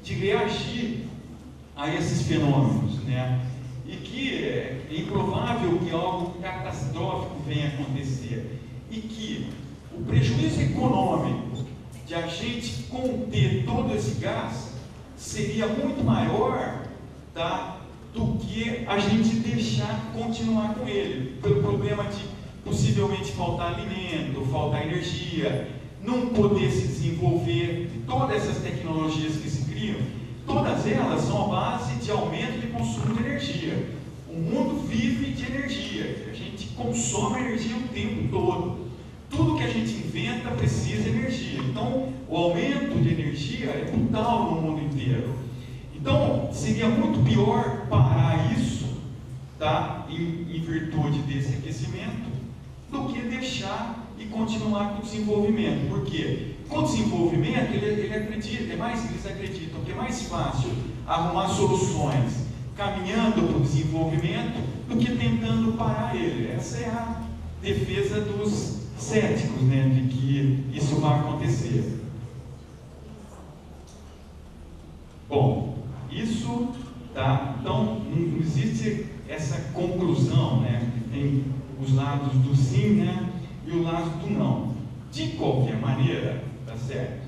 de reagir a esses fenômenos, né? E que é improvável que algo catastrófico venha acontecer. E que o prejuízo econômico de a gente conter todo esse gás seria muito maior, tá, do que a gente deixar continuar com ele, pelo problema de possivelmente faltar alimento, faltar energia, não poder se desenvolver. Todas essas tecnologias que se criam, todas elas são a base de aumento de consumo de energia. O mundo vive de energia, a gente consome energia o tempo todo. Tudo que a gente inventa precisa de energia. Então, o aumento de energia é brutal no mundo inteiro. Então, seria muito pior parar isso, tá, em virtude desse aquecimento, do que deixar e continuar com o desenvolvimento. Por quê? Com o desenvolvimento, eles acreditam que é mais fácil arrumar soluções caminhando para o desenvolvimento do que tentando parar ele. Essa é a defesa dos céticos, né, de que isso vai acontecer. Bom, isso, tá? Então, não existe essa conclusão, né? Tem os lados do sim, né, e o lado do não. De qualquer maneira, tá certo?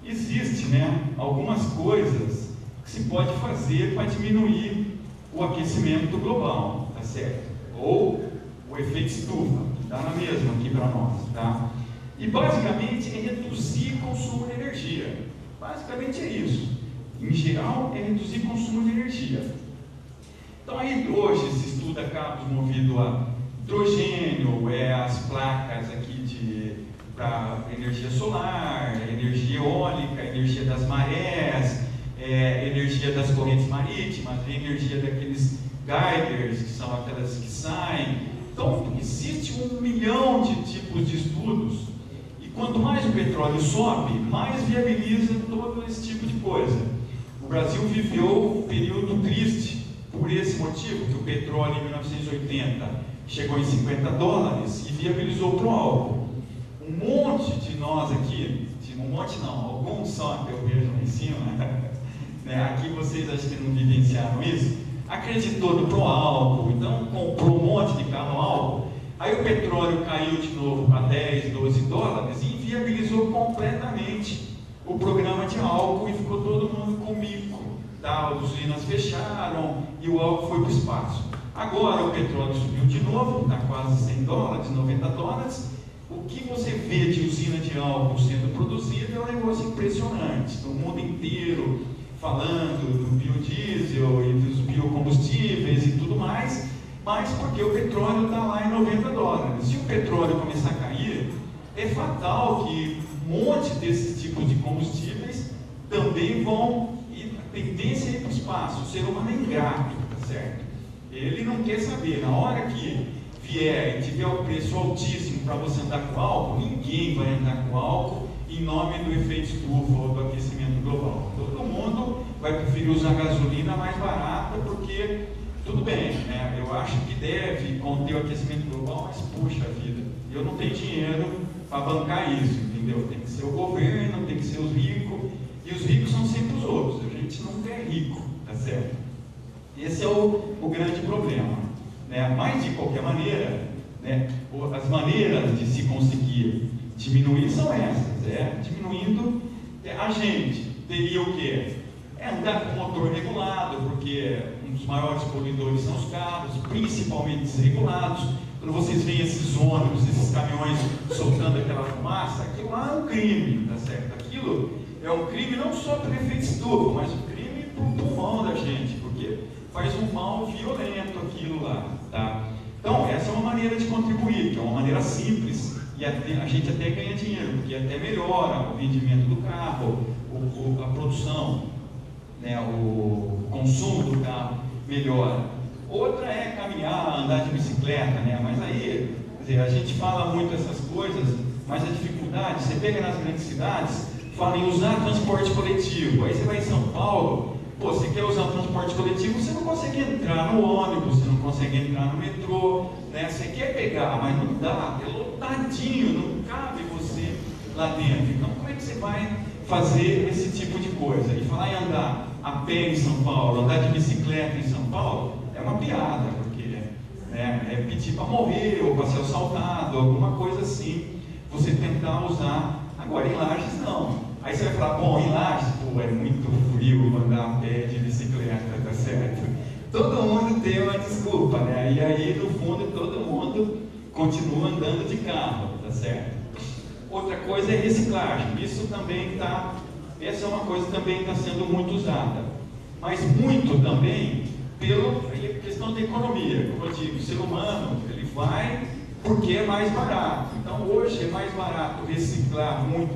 Existe, né, algumas coisas que se pode fazer para diminuir o aquecimento global, tá certo? Ou o efeito estufa, que está na mesma aqui para nós, tá? E basicamente é reduzir o consumo de energia. Basicamente é isso. Em geral, é reduzir o consumo de energia. Então aí hoje se estuda cabos movidos a hidrogênio, as placas aqui para energia solar, energia eólica, energia das marés, energia das correntes marítimas, energia daqueles geysers, que são aquelas que saem. Então, existe 1 milhão de tipos de estudos, e quanto mais o petróleo sobe, mais viabiliza todo esse tipo de coisa. O Brasil viveu um período triste por esse motivo, que o petróleo em 1980 chegou em $50 e viabilizou para o álcool. Um monte de nós aqui, um monte não, alguns só que eu vejo lá em cima, né, aqui vocês acho que não vivenciaram isso, acreditou no pró-álcool, então comprou um monte de carro álcool, aí o petróleo caiu de novo para $10, $12 e inviabilizou completamente o programa de álcool e ficou todo mundo com mico, tá? As usinas fecharam e o álcool foi para o espaço. Agora o petróleo subiu de novo, está quase $100, $90. O que você vê de usina de álcool sendo produzida é um negócio impressionante, no mundo inteiro, falando do biodiesel e dos biocombustíveis e tudo mais, mas porque o petróleo está lá em $90. Se o petróleo começar a cair, é fatal que um monte desses tipos de combustíveis também vão, e a tendência é ir para o espaço. O ser humano é ingrato, tá certo? Ele não quer saber, na hora que vier e tiver um preço altíssimo para você andar com álcool, ninguém vai andar com álcool em nome do efeito estufa ou do aquecimento global. Todo mundo vai preferir usar gasolina mais barata, porque tudo bem, né? Eu acho que deve conter o aquecimento global, mas puxa vida, eu não tenho dinheiro para bancar isso, entendeu? Tem que ser o governo, tem que ser os ricos, e os ricos são sempre os outros, a gente nunca é rico, tá certo? Esse é o grande problema, né? Mas de qualquer maneira, né, as maneiras de se conseguir diminuir são essas, diminuindo. A gente teria o quê? Andar com motor regulado, porque um dos maiores poluidores são os carros, principalmente desregulados. Quando vocês veem esses ônibus, esses caminhões soltando aquela fumaça, aquilo lá é um crime, tá certo? Aquilo é um crime não só pelo efeito estufa, mas um crime para o pulmão da gente, porque faz um mal violento aquilo lá, tá? Então, essa é uma maneira de contribuir, que é uma maneira simples, e a gente até ganha dinheiro, porque até melhora o rendimento do carro, a produção, né, o consumo do carro melhora. Outra é caminhar, andar de bicicleta, né? Mas aí, quer dizer, a gente fala muito essas coisas, mas a dificuldade, você pega nas grandes cidades, fala em usar transporte coletivo. Aí você vai em São Paulo, pô, você quer usar o transporte coletivo, você não consegue entrar no ônibus, você não consegue entrar no metrô, né? Você quer pegar, mas não dá, é lotadinho, não cabe você lá dentro. Então, como é que você vai fazer esse tipo de coisa? E falar em andar a pé em São Paulo, andar de bicicleta em São Paulo, é uma piada, porque né, é pedir para morrer ou para ser assaltado, alguma coisa assim, você tentar usar. Agora, em Lages, não. Aí você vai falar, bom, em Lages, pô, é muito frio andar a pé de bicicleta, tá certo? Todo mundo tem uma desculpa, né? E aí, no fundo, todo mundo continua andando de carro, tá certo? Outra coisa é reciclagem. Isso também está, essa é uma coisa que também está sendo muito usada. Mas muito também pela questão da economia. Como eu digo, o ser humano, ele vai porque é mais barato. Então, hoje é mais barato reciclar muito.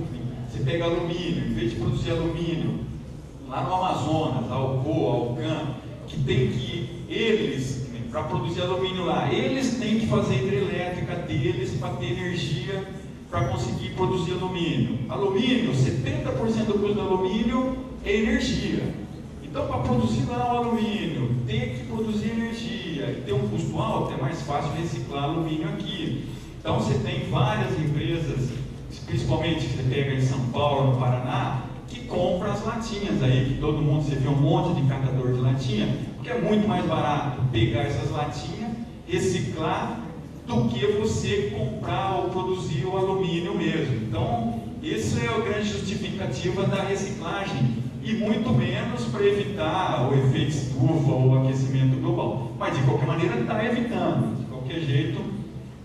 Você pega alumínio, em vez de produzir alumínio lá no Amazonas, Alcoa, Alcan, que tem que, eles, para produzir alumínio lá, eles têm que fazer a hidrelétrica deles para ter energia para conseguir produzir alumínio. Alumínio, 70% do custo do alumínio é energia. Então, para produzir lá o alumínio, ter que produzir energia e ter um custo alto, é mais fácil reciclar alumínio aqui. Então, você tem várias empresas, principalmente que você pega em São Paulo, no Paraná, que compram as latinhas aí, que todo mundo, você vê um monte de catador de latinha, porque é muito mais barato pegar essas latinhas, reciclar, do que você comprar ou produzir o alumínio mesmo. Então, isso é a grande justificativa da reciclagem, e muito menos para evitar o efeito estufa ou o aquecimento global. Mas, de qualquer maneira, está evitando, de qualquer jeito,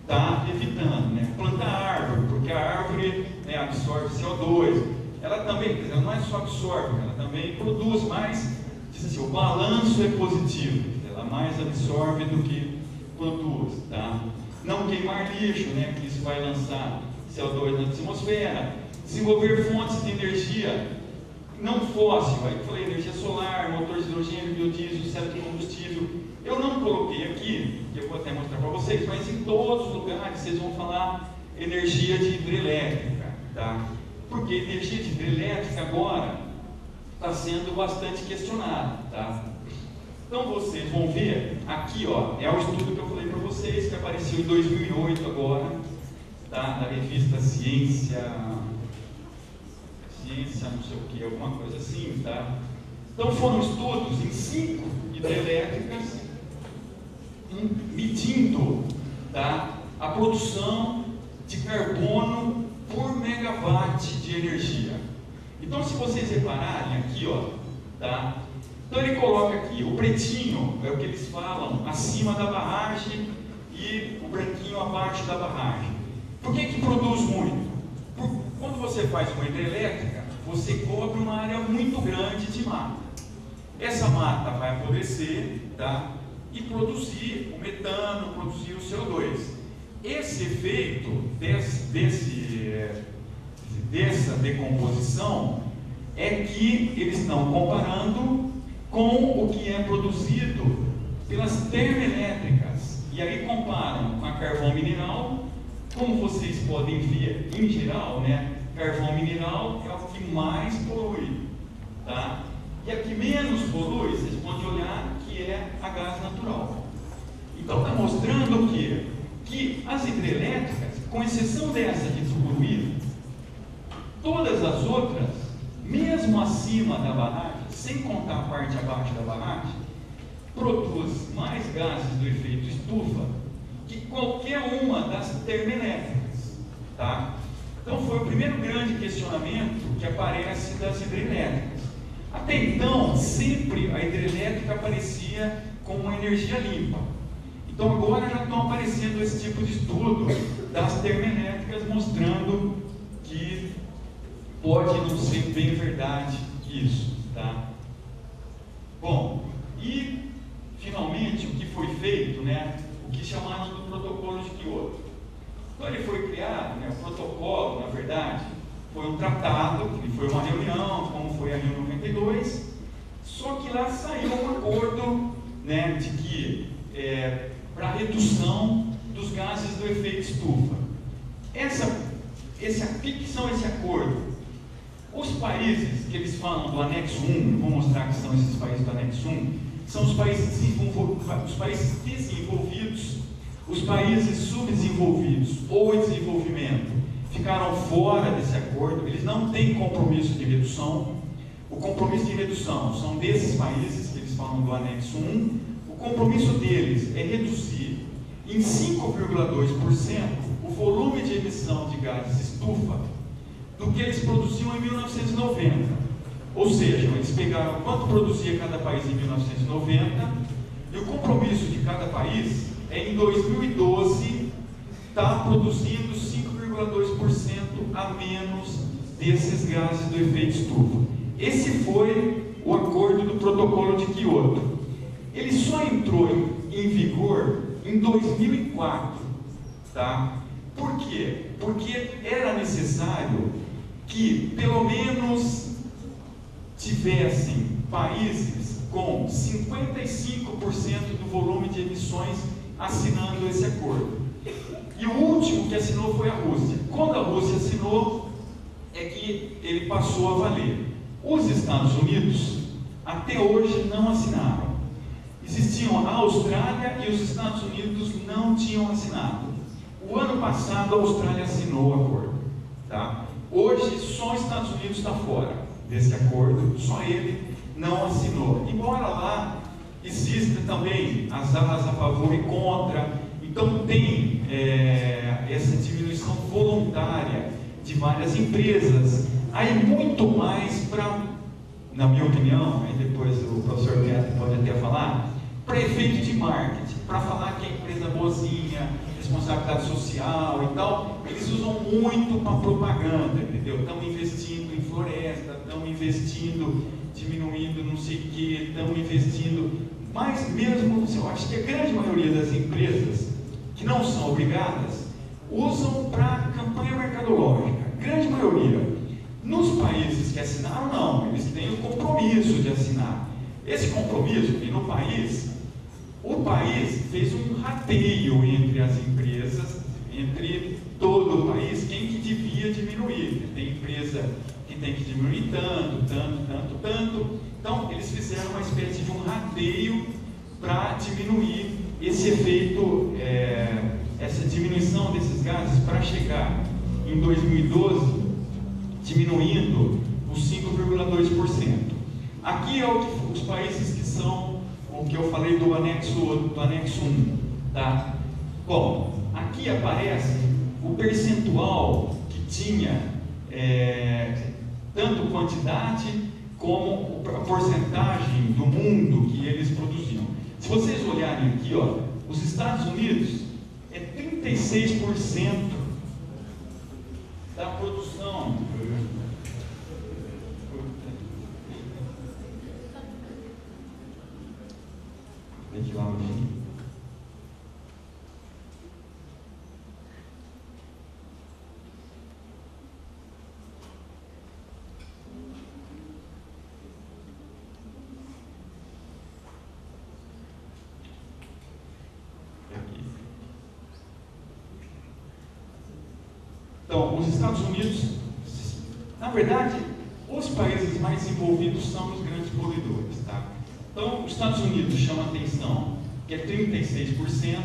está evitando, né? Plantar árvore, porque a árvore, né, absorve CO2. Ela também, quer dizer, ela não é só absorve, ela também produz mais, diz assim, o balanço é positivo, ela mais absorve do que produz, tá? Não queimar lixo, né, que isso vai lançar CO2 na atmosfera. Desenvolver fontes de energia não fóssil, aí eu falei energia solar, motor de hidrogênio, biodiesel, célula de combustível. Eu não coloquei aqui, que eu vou até mostrar para vocês, mas em todos os lugares vocês vão falar energia de hidrelétrica, tá? Porque energia de hidrelétrica agora está sendo bastante questionada, tá? Então vocês vão ver aqui, ó, é o estudo que eu falei para vocês, que apareceu em 2008 agora, tá? Na revista Ciência, não sei o que, alguma coisa assim, tá? Então foram estudos em 5 hidrelétricas medindo, tá, a produção de carbono por megawatt de energia. Então, se vocês repararem aqui, ó, tá? Então ele coloca aqui, o pretinho é o que eles falam acima da barragem e o branquinho abaixo da barragem. Por que produz muito? Quando você faz uma hidrelétrica, você cobre uma área muito grande de mata. Essa mata vai apodrecer, tá? E produzir o metano, produzir o CO2. Esse efeito dessa decomposição é que eles estão comparando com o que é produzido pelas termoelétricas. E aí comparam com a carvão mineral. Como vocês podem ver, em geral, né, carvão mineral é o que mais polui, tá? E a que menos polui, vocês podem olhar que é a gás natural. Então está mostrando que as hidrelétricas, com exceção dessa de despoluir, todas as outras, mesmo acima da barragem, sem contar a parte abaixo da barragem, produz mais gases do efeito estufa que qualquer uma das termoelétricas, tá? Então foi o primeiro grande questionamento que aparece das hidrelétricas. Até então, sempre a hidrelétrica aparecia como uma energia limpa. Então agora já estão aparecendo esse tipo de estudo das termoelétricas mostrando que pode não ser bem verdade isso, tá? Bom, e finalmente o que foi feito, né? O que chamamos do protocolo de Kyoto. Então ele foi criado, né? O protocolo, na verdade, foi um tratado, que foi uma reunião, como foi a Rio 92, só que lá saiu um acordo, né, de que para redução dos gases do efeito estufa. Que são esse acordo? Os países que eles falam do anexo 1, vou mostrar que são esses países do anexo 1, são os países desenvolvidos, os países subdesenvolvidos ou em desenvolvimento ficaram fora desse acordo, eles não têm compromisso de redução. O compromisso de redução são desses países que eles falam do anexo 1, o compromisso deles é reduzir em 5,2% o volume de emissão de gases estufa do que eles produziam em 1990. Ou seja, eles pegaram quanto produzia cada país em 1990 e o compromisso de cada país é em 2012 estar produzindo 5,2% a menos desses gases do efeito estufa. Esse foi o acordo do protocolo de Kyoto. Ele só entrou em vigor em 2004, tá? Por quê? Porque era necessário que pelo menos tivessem países com 55% do volume de emissões assinando esse acordo. E o último que assinou foi a Rússia. Quando a Rússia assinou, é que ele passou a valer. Os Estados Unidos, até hoje, não assinaram. Existiam a Austrália e os Estados Unidos não tinham assinado. O ano passado, a Austrália assinou o acordo. Tá? Hoje, só os Estados Unidos está fora desse acordo, só ele não assinou. Embora lá exista também as alas a favor e contra, então tem essa diminuição voluntária de várias empresas. Aí muito mais para, na minha opinião, aí depois o professor Beto pode até falar, para efeito de marketing, para falar que a empresa boazinha, responsabilidade social e tal, eles usam muito para propaganda, entendeu? Estão investindo em floresta, estão investindo, diminuindo não sei o que, estão investindo, mas mesmo, eu acho que a grande maioria das empresas que não são obrigadas, usam para campanha mercadológica, grande maioria. Nos países que assinaram, não, eles têm o compromisso de assinar. Esse compromisso, e no país, o país fez um rateio entre as empresas, entre todo o país, quem que devia diminuir. Tem empresa que tem que diminuir tanto. Então, eles fizeram uma espécie de um rateio para diminuir esse efeito, essa diminuição desses gases, para chegar em 2012 diminuindo os 5,2%. Aqui é os países que são o que eu falei do anexo 1, tá? Bom, aqui aparece o percentual que tinha, tanto quantidade como a porcentagem do mundo que eles produziam. Se vocês olharem aqui, ó, os Estados Unidos é 36% da produção. Deixa lá um Então, os Estados Unidos, na verdade, os países mais desenvolvidos são os grandes poluidores, tá? Então, os Estados Unidos chama atenção, que é 36%.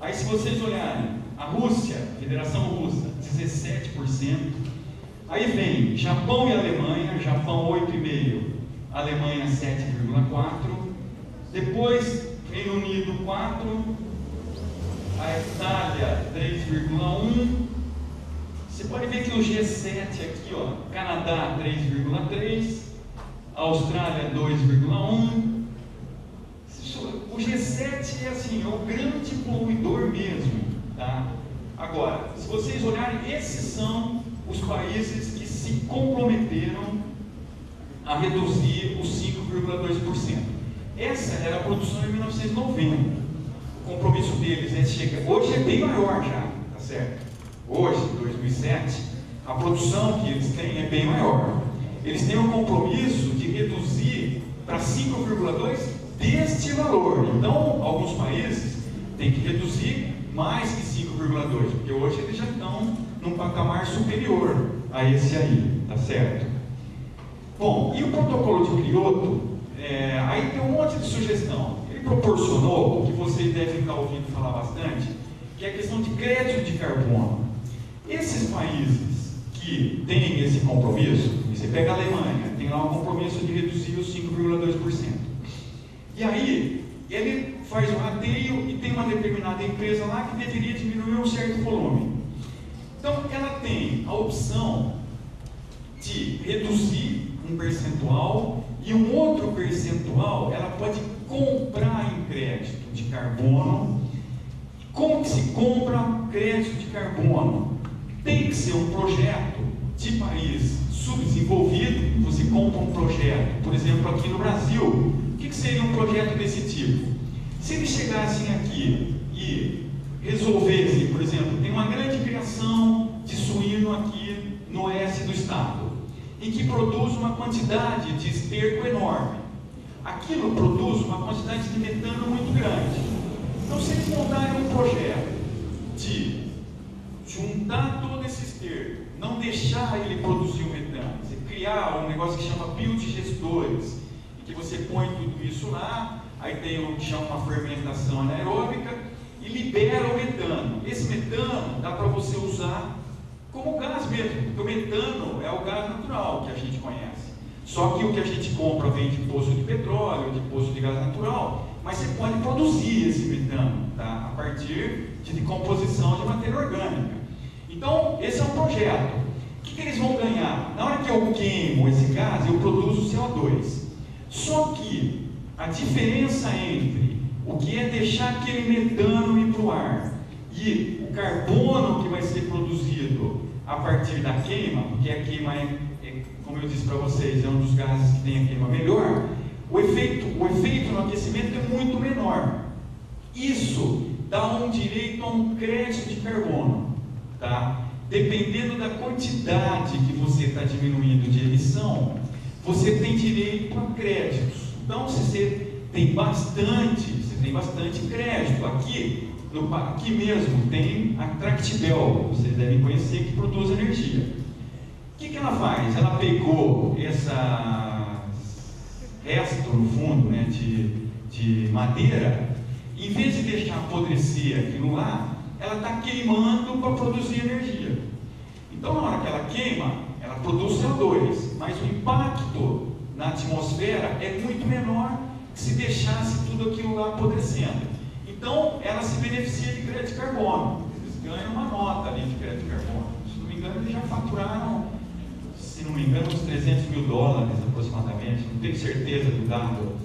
Aí, se vocês olharem, a Rússia, Federação Russa, 17%. Aí vem Japão e Alemanha, Japão 8,5%, Alemanha 7,4%. Depois, Reino Unido 4%, a Itália 3,1%. Você pode ver que o G7 aqui, ó, Canadá 3,3%, Austrália 2,1%, O G7 é assim, é o grande poluidor mesmo, tá? Agora, se vocês olharem, esses são os países que se comprometeram a reduzir os 5,2%. Essa era a produção em 1990. O compromisso deles é chegar. Hoje é bem maior já, tá certo? Hoje, 2007, a produção que eles têm é bem maior. Eles têm um compromisso de reduzir para 5,2% deste valor. Então, alguns países têm que reduzir mais que 5,2%, porque hoje eles já estão num patamar superior a esse aí, tá certo? Bom, e o protocolo de Kyoto, aí tem um monte de sugestão. Ele proporcionou o que vocês devem estar ouvindo falar bastante, que é a questão de crédito de carbono. Esses países que têm esse compromisso, você pega a Alemanha, tem lá um compromisso de reduzir os 5,2%. E aí, ele faz um rateio e tem uma determinada empresa lá que deveria diminuir um certo volume. Então, ela tem a opção de reduzir um percentual e um outro percentual ela pode comprar em crédito de carbono. Como que se compra crédito de carbono? Tem que ser um projeto de país subdesenvolvido. Você compra um projeto, por exemplo, aqui no Brasil. O que seria um projeto desse tipo? Se eles chegassem aqui e resolvessem, por exemplo, tem uma grande criação de suíno aqui no oeste do estado, em que produz uma quantidade de esterco enorme. Aquilo produz uma quantidade de metano muito grande. Então, se eles montarem um projeto de juntar todo esse esterco, não deixar ele produzir o metano, você criar um negócio que chama biodigestores, em que você põe tudo isso lá, aí tem o que chama uma fermentação anaeróbica e libera o metano. Esse metano dá para você usar como gás mesmo, porque o metano é o gás natural que a gente conhece. Só que o que a gente compra vem de poço de petróleo, de poço de gás natural, mas você pode produzir esse metano, tá? A partir de decomposição de matéria orgânica. Então, esse é um projeto. O que eles vão ganhar? Na hora que eu queimo esse gás, eu produzo CO2. Só que a diferença entre o que é deixar aquele metano ir para o ar e o carbono que vai ser produzido a partir da queima, porque a queima como eu disse para vocês, é um dos gases que tem a queima melhor, o efeito no aquecimento é muito menor. Isso dá um direito a um crédito de carbono, tá? Dependendo da quantidade que você está diminuindo de emissão, você tem direito a créditos. Então, se você tem bastante crédito. Aqui mesmo tem a Tractebel, vocês devem conhecer, que produz energia. O que ela faz? Ela pegou essa resto, no fundo, né, de madeira, em vez de deixar apodrecer aquilo lá, ela está queimando para produzir energia. Então, na hora que ela queima, ela produz CO2, mas o impacto na atmosfera é muito menor que se deixasse tudo aquilo lá apodrecendo. Então, ela se beneficia de crédito de carbono. Eles ganham uma nota ali de crédito de carbono. Se não me engano, eles já faturaram, se não me engano, uns 300 mil dólares aproximadamente. Não tenho certeza do dado,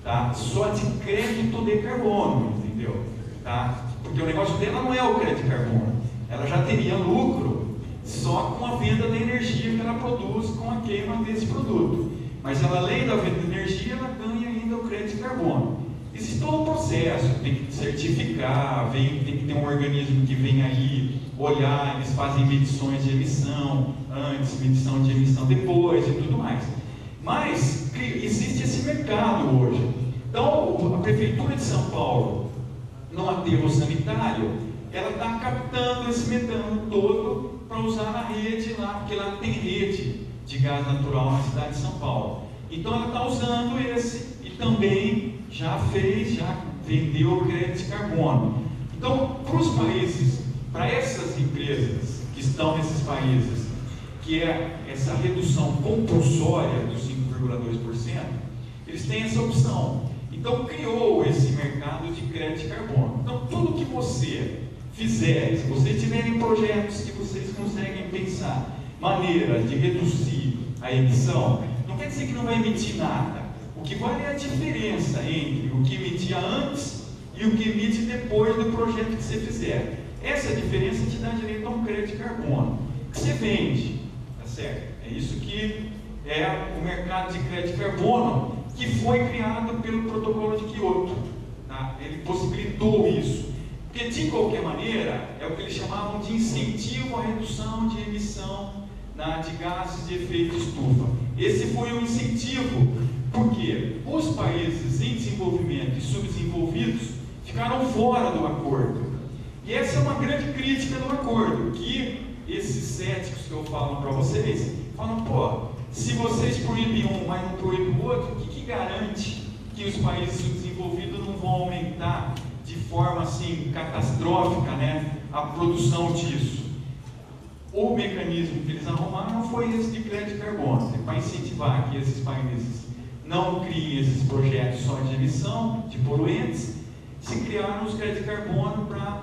tá? Só de crédito de carbono, entendeu? Tá? Porque o negócio dela não é o crédito de carbono. Ela já teria lucro só com a venda da energia que ela produz com a queima desse produto. Mas ela, além da venda de energia, ela ganha ainda o crédito de carbono. Existe todo um processo, tem que certificar, tem que ter um organismo que vem aí olhar, eles fazem medições de emissão antes, medição de emissão depois e tudo mais. Mas existe esse mercado hoje. Então, a Prefeitura de São Paulo, no aterro sanitário, ela está captando esse metano todo para usar na rede lá, porque lá tem rede de gás natural na cidade de São Paulo. Então, ela está usando esse e também já vendeu o crédito de carbono. Então, para os países, para essas empresas que estão nesses países, que é essa redução compulsória dos 5,2%, eles têm essa opção. Então, criou esse mercado de crédito de carbono. Então, tudo que você fizer, se vocês tiverem projetos que vocês conseguem pensar, maneiras de reduzir a emissão, não quer dizer que não vai emitir nada. O O que vale é a diferença entre o que emitia antes e o que emite depois do projeto que você fizer. Essa diferença te dá direito a um crédito de carbono, que você vende, tá certo? É isso que é o mercado de crédito de carbono, que foi criado pelo protocolo de Kyoto, tá? Ele possibilitou isso, porque de qualquer maneira é o que eles chamavam de incentivo à redução de emissão de gases de efeito estufa. Esse foi um incentivo, porque os países em desenvolvimento e subdesenvolvidos ficaram fora do acordo. E essa é uma grande crítica do acordo, que esses céticos que eu falo para vocês, falam, pô, se vocês proíbem um, mas não proíbem o outro, o que garante que os países subdesenvolvidos não vão aumentar de forma assim catastrófica, né, a produção disso? O mecanismo que eles arrumaram foi esse de crédito de carbono, para incentivar que esses países não criem esses projetos só de emissão de poluentes. Se criaram os créditos de carbono para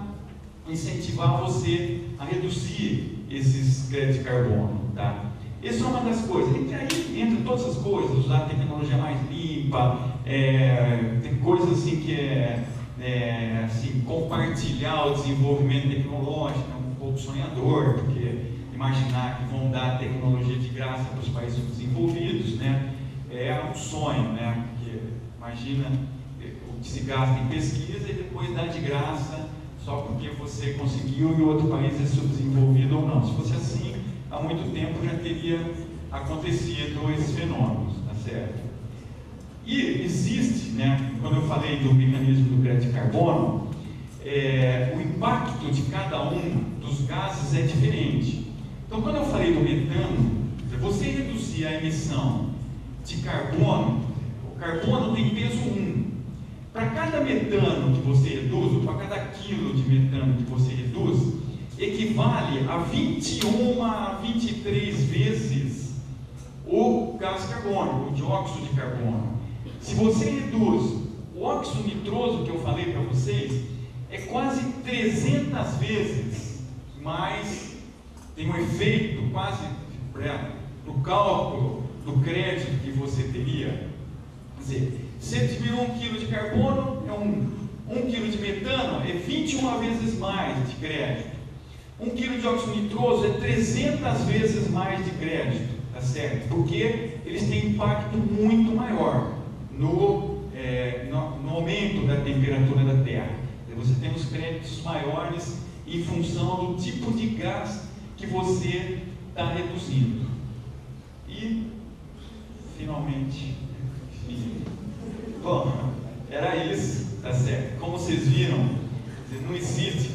incentivar você a reduzir esses créditos de carbono, tá? Essa é uma das coisas. Entre todas as coisas, usar tecnologia mais limpa, tem coisas assim que assim, compartilhar o desenvolvimento tecnológico, é um pouco sonhador, porque imaginar que vão dar tecnologia de graça para os países desenvolvidos, né, é um sonho, né? Porque imagina o que se gasta em pesquisa e depois dá de graça só porque você conseguiu e o outro país é subdesenvolvido ou não. Se fosse assim, há muito tempo já teria acontecido esses fenômenos, tá certo? E existe, né, quando eu falei do mecanismo do crédito de carbono, o impacto de cada um dos gases é diferente. Então, quando eu falei do metano, você reduzir a emissão de carbono, o carbono tem peso 1. Para cada metano que você reduz, ou para cada quilo de metano que você reduz, equivale a 21 a 23 vezes o gás carbônico, o dióxido de carbono. Se você reduz o óxido nitroso que eu falei para vocês, é quase 300 vezes mais, tem um efeito quase no cálculo do crédito que você teria. Quer dizer, se tiver 1 kg de carbono, é 1 kg de metano, é 21 vezes mais de crédito. 1 kg de óxido nitroso é 300 vezes mais de crédito, tá certo? Porque eles têm impacto muito maior no aumento da temperatura da Terra. Você tem os créditos maiores em função do tipo de gás que você está reduzindo. E, finalmente, bom, era isso, tá certo? Como vocês viram, não existe.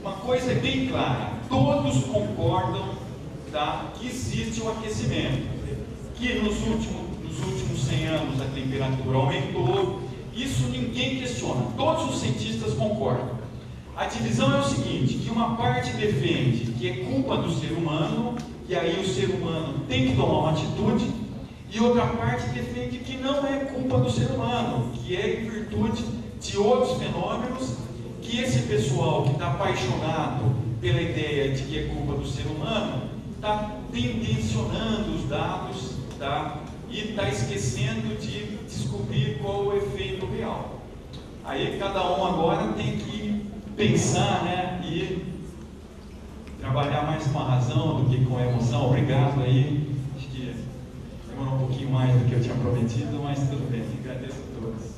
Uma coisa é bem clara, todos concordam, tá, que existe um aquecimento, que nos últimos 100 anos a temperatura aumentou, isso ninguém questiona, todos os cientistas concordam. A divisão é o seguinte, que uma parte defende que é culpa do ser humano, e aí o ser humano tem que tomar uma atitude, e outra parte defende que não é culpa do ser humano, que é em virtude de outros fenômenos, que esse pessoal que está apaixonado pela ideia de que é culpa do ser humano, está tendencionando os dados, tá? E está esquecendo de descobrir qual o efeito real. Aí cada um agora tem que pensar, né, e trabalhar mais com a razão do que com a emoção. Obrigado aí, acho que demorou um pouquinho mais do que eu tinha prometido, mas tudo bem, agradeço a todos.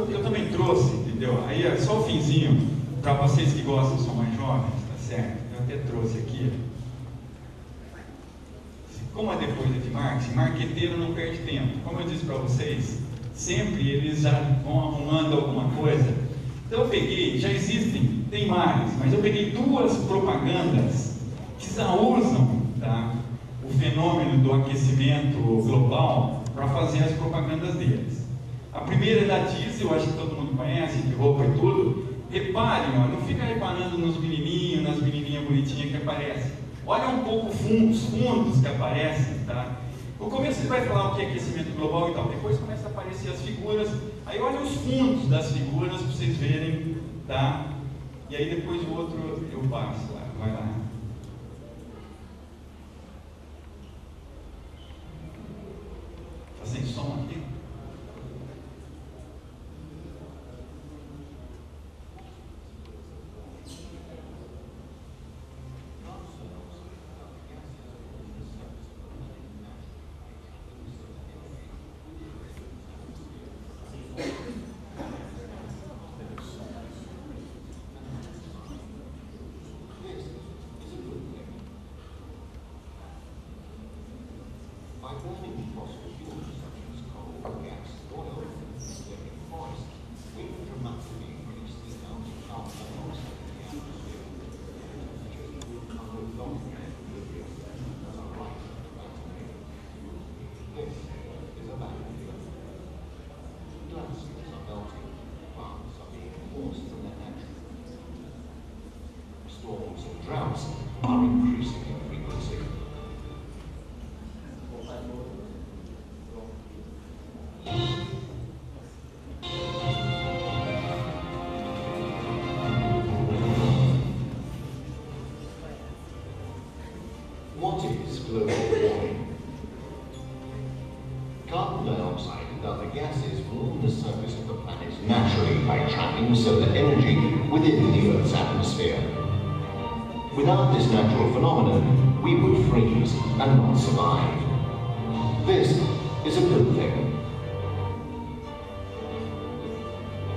Eu também trouxe, entendeu? Aí é só o finzinho, para vocês que gostam, são mais jovens, tá certo? Eu até trouxe aqui. Como é depois de marketing, marqueteiro não perde tempo. Como eu disse para vocês, sempre eles já vão arrumando alguma coisa. Então eu peguei, já existem, tem mais, mas eu peguei 2 propagandas que já usam, tá, o fenômeno do aquecimento global para fazer as propagandas deles. A primeira é da diesel, acho que todo mundo conhece, de roupa e tudo. Reparem, ó, não fica reparando nos menininhos, nas menininhas bonitinhas que aparecem. Olha um pouco os fundos que aparecem, tá? No começo ele vai falar o que é aquecimento global e tal, depois começa a aparecer as figuras, aí olha os fundos das figuras para vocês verem, tá? E aí depois o outro eu passo lá, vai lá. Tá sem som aqui? By burning fossil fuels such as coal, gas, oil, and flaring forest, we will dramatically increase the amount of carbon dioxide in the atmosphere. Temperatures are no longer in equilibrium and are rising dramatically. This is a bad thing. Glaciers are melting, plants are being forced from their natural. Storms and droughts are increasing in frequency. What is global warming? Carbon dioxide and other gases warm the surface of the planet naturally by trapping solar energy within the Earth's atmosphere. Without this natural phenomenon, we would freeze and not survive. This is a good thing.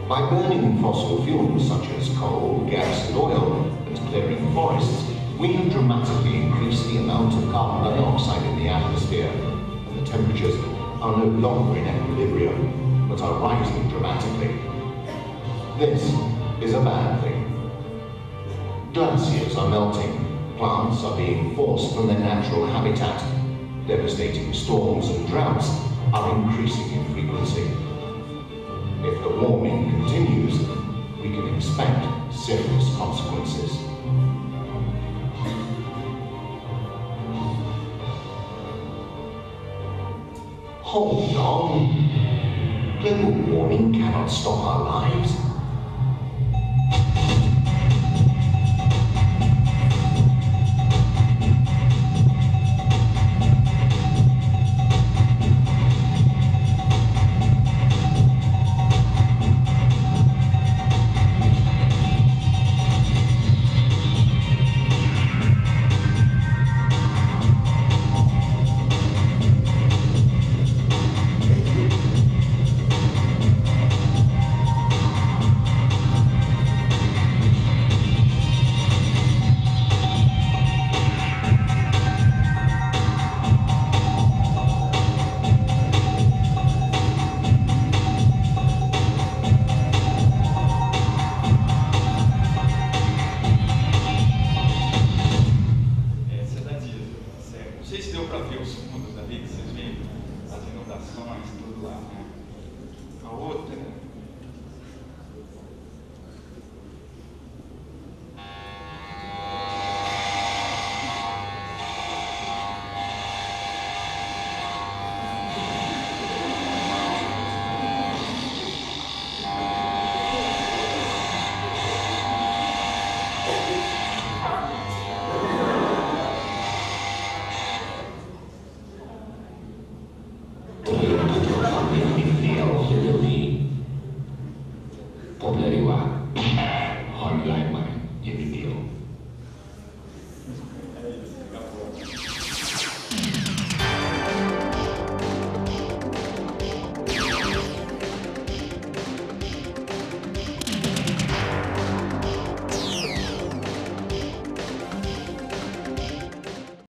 By burning fossil fuels such as coal, gas and oil, and clearing forests, we have dramatically increased the amount of carbon dioxide in the atmosphere, and the temperatures are no longer in equilibrium, but are rising dramatically. This is a bad thing. Glaciers are melting, plants are being forced from their natural habitat, devastating storms and droughts are increasing in frequency. If the warming continues, we can expect serious consequences. Hold on. Global warming cannot stop our lives.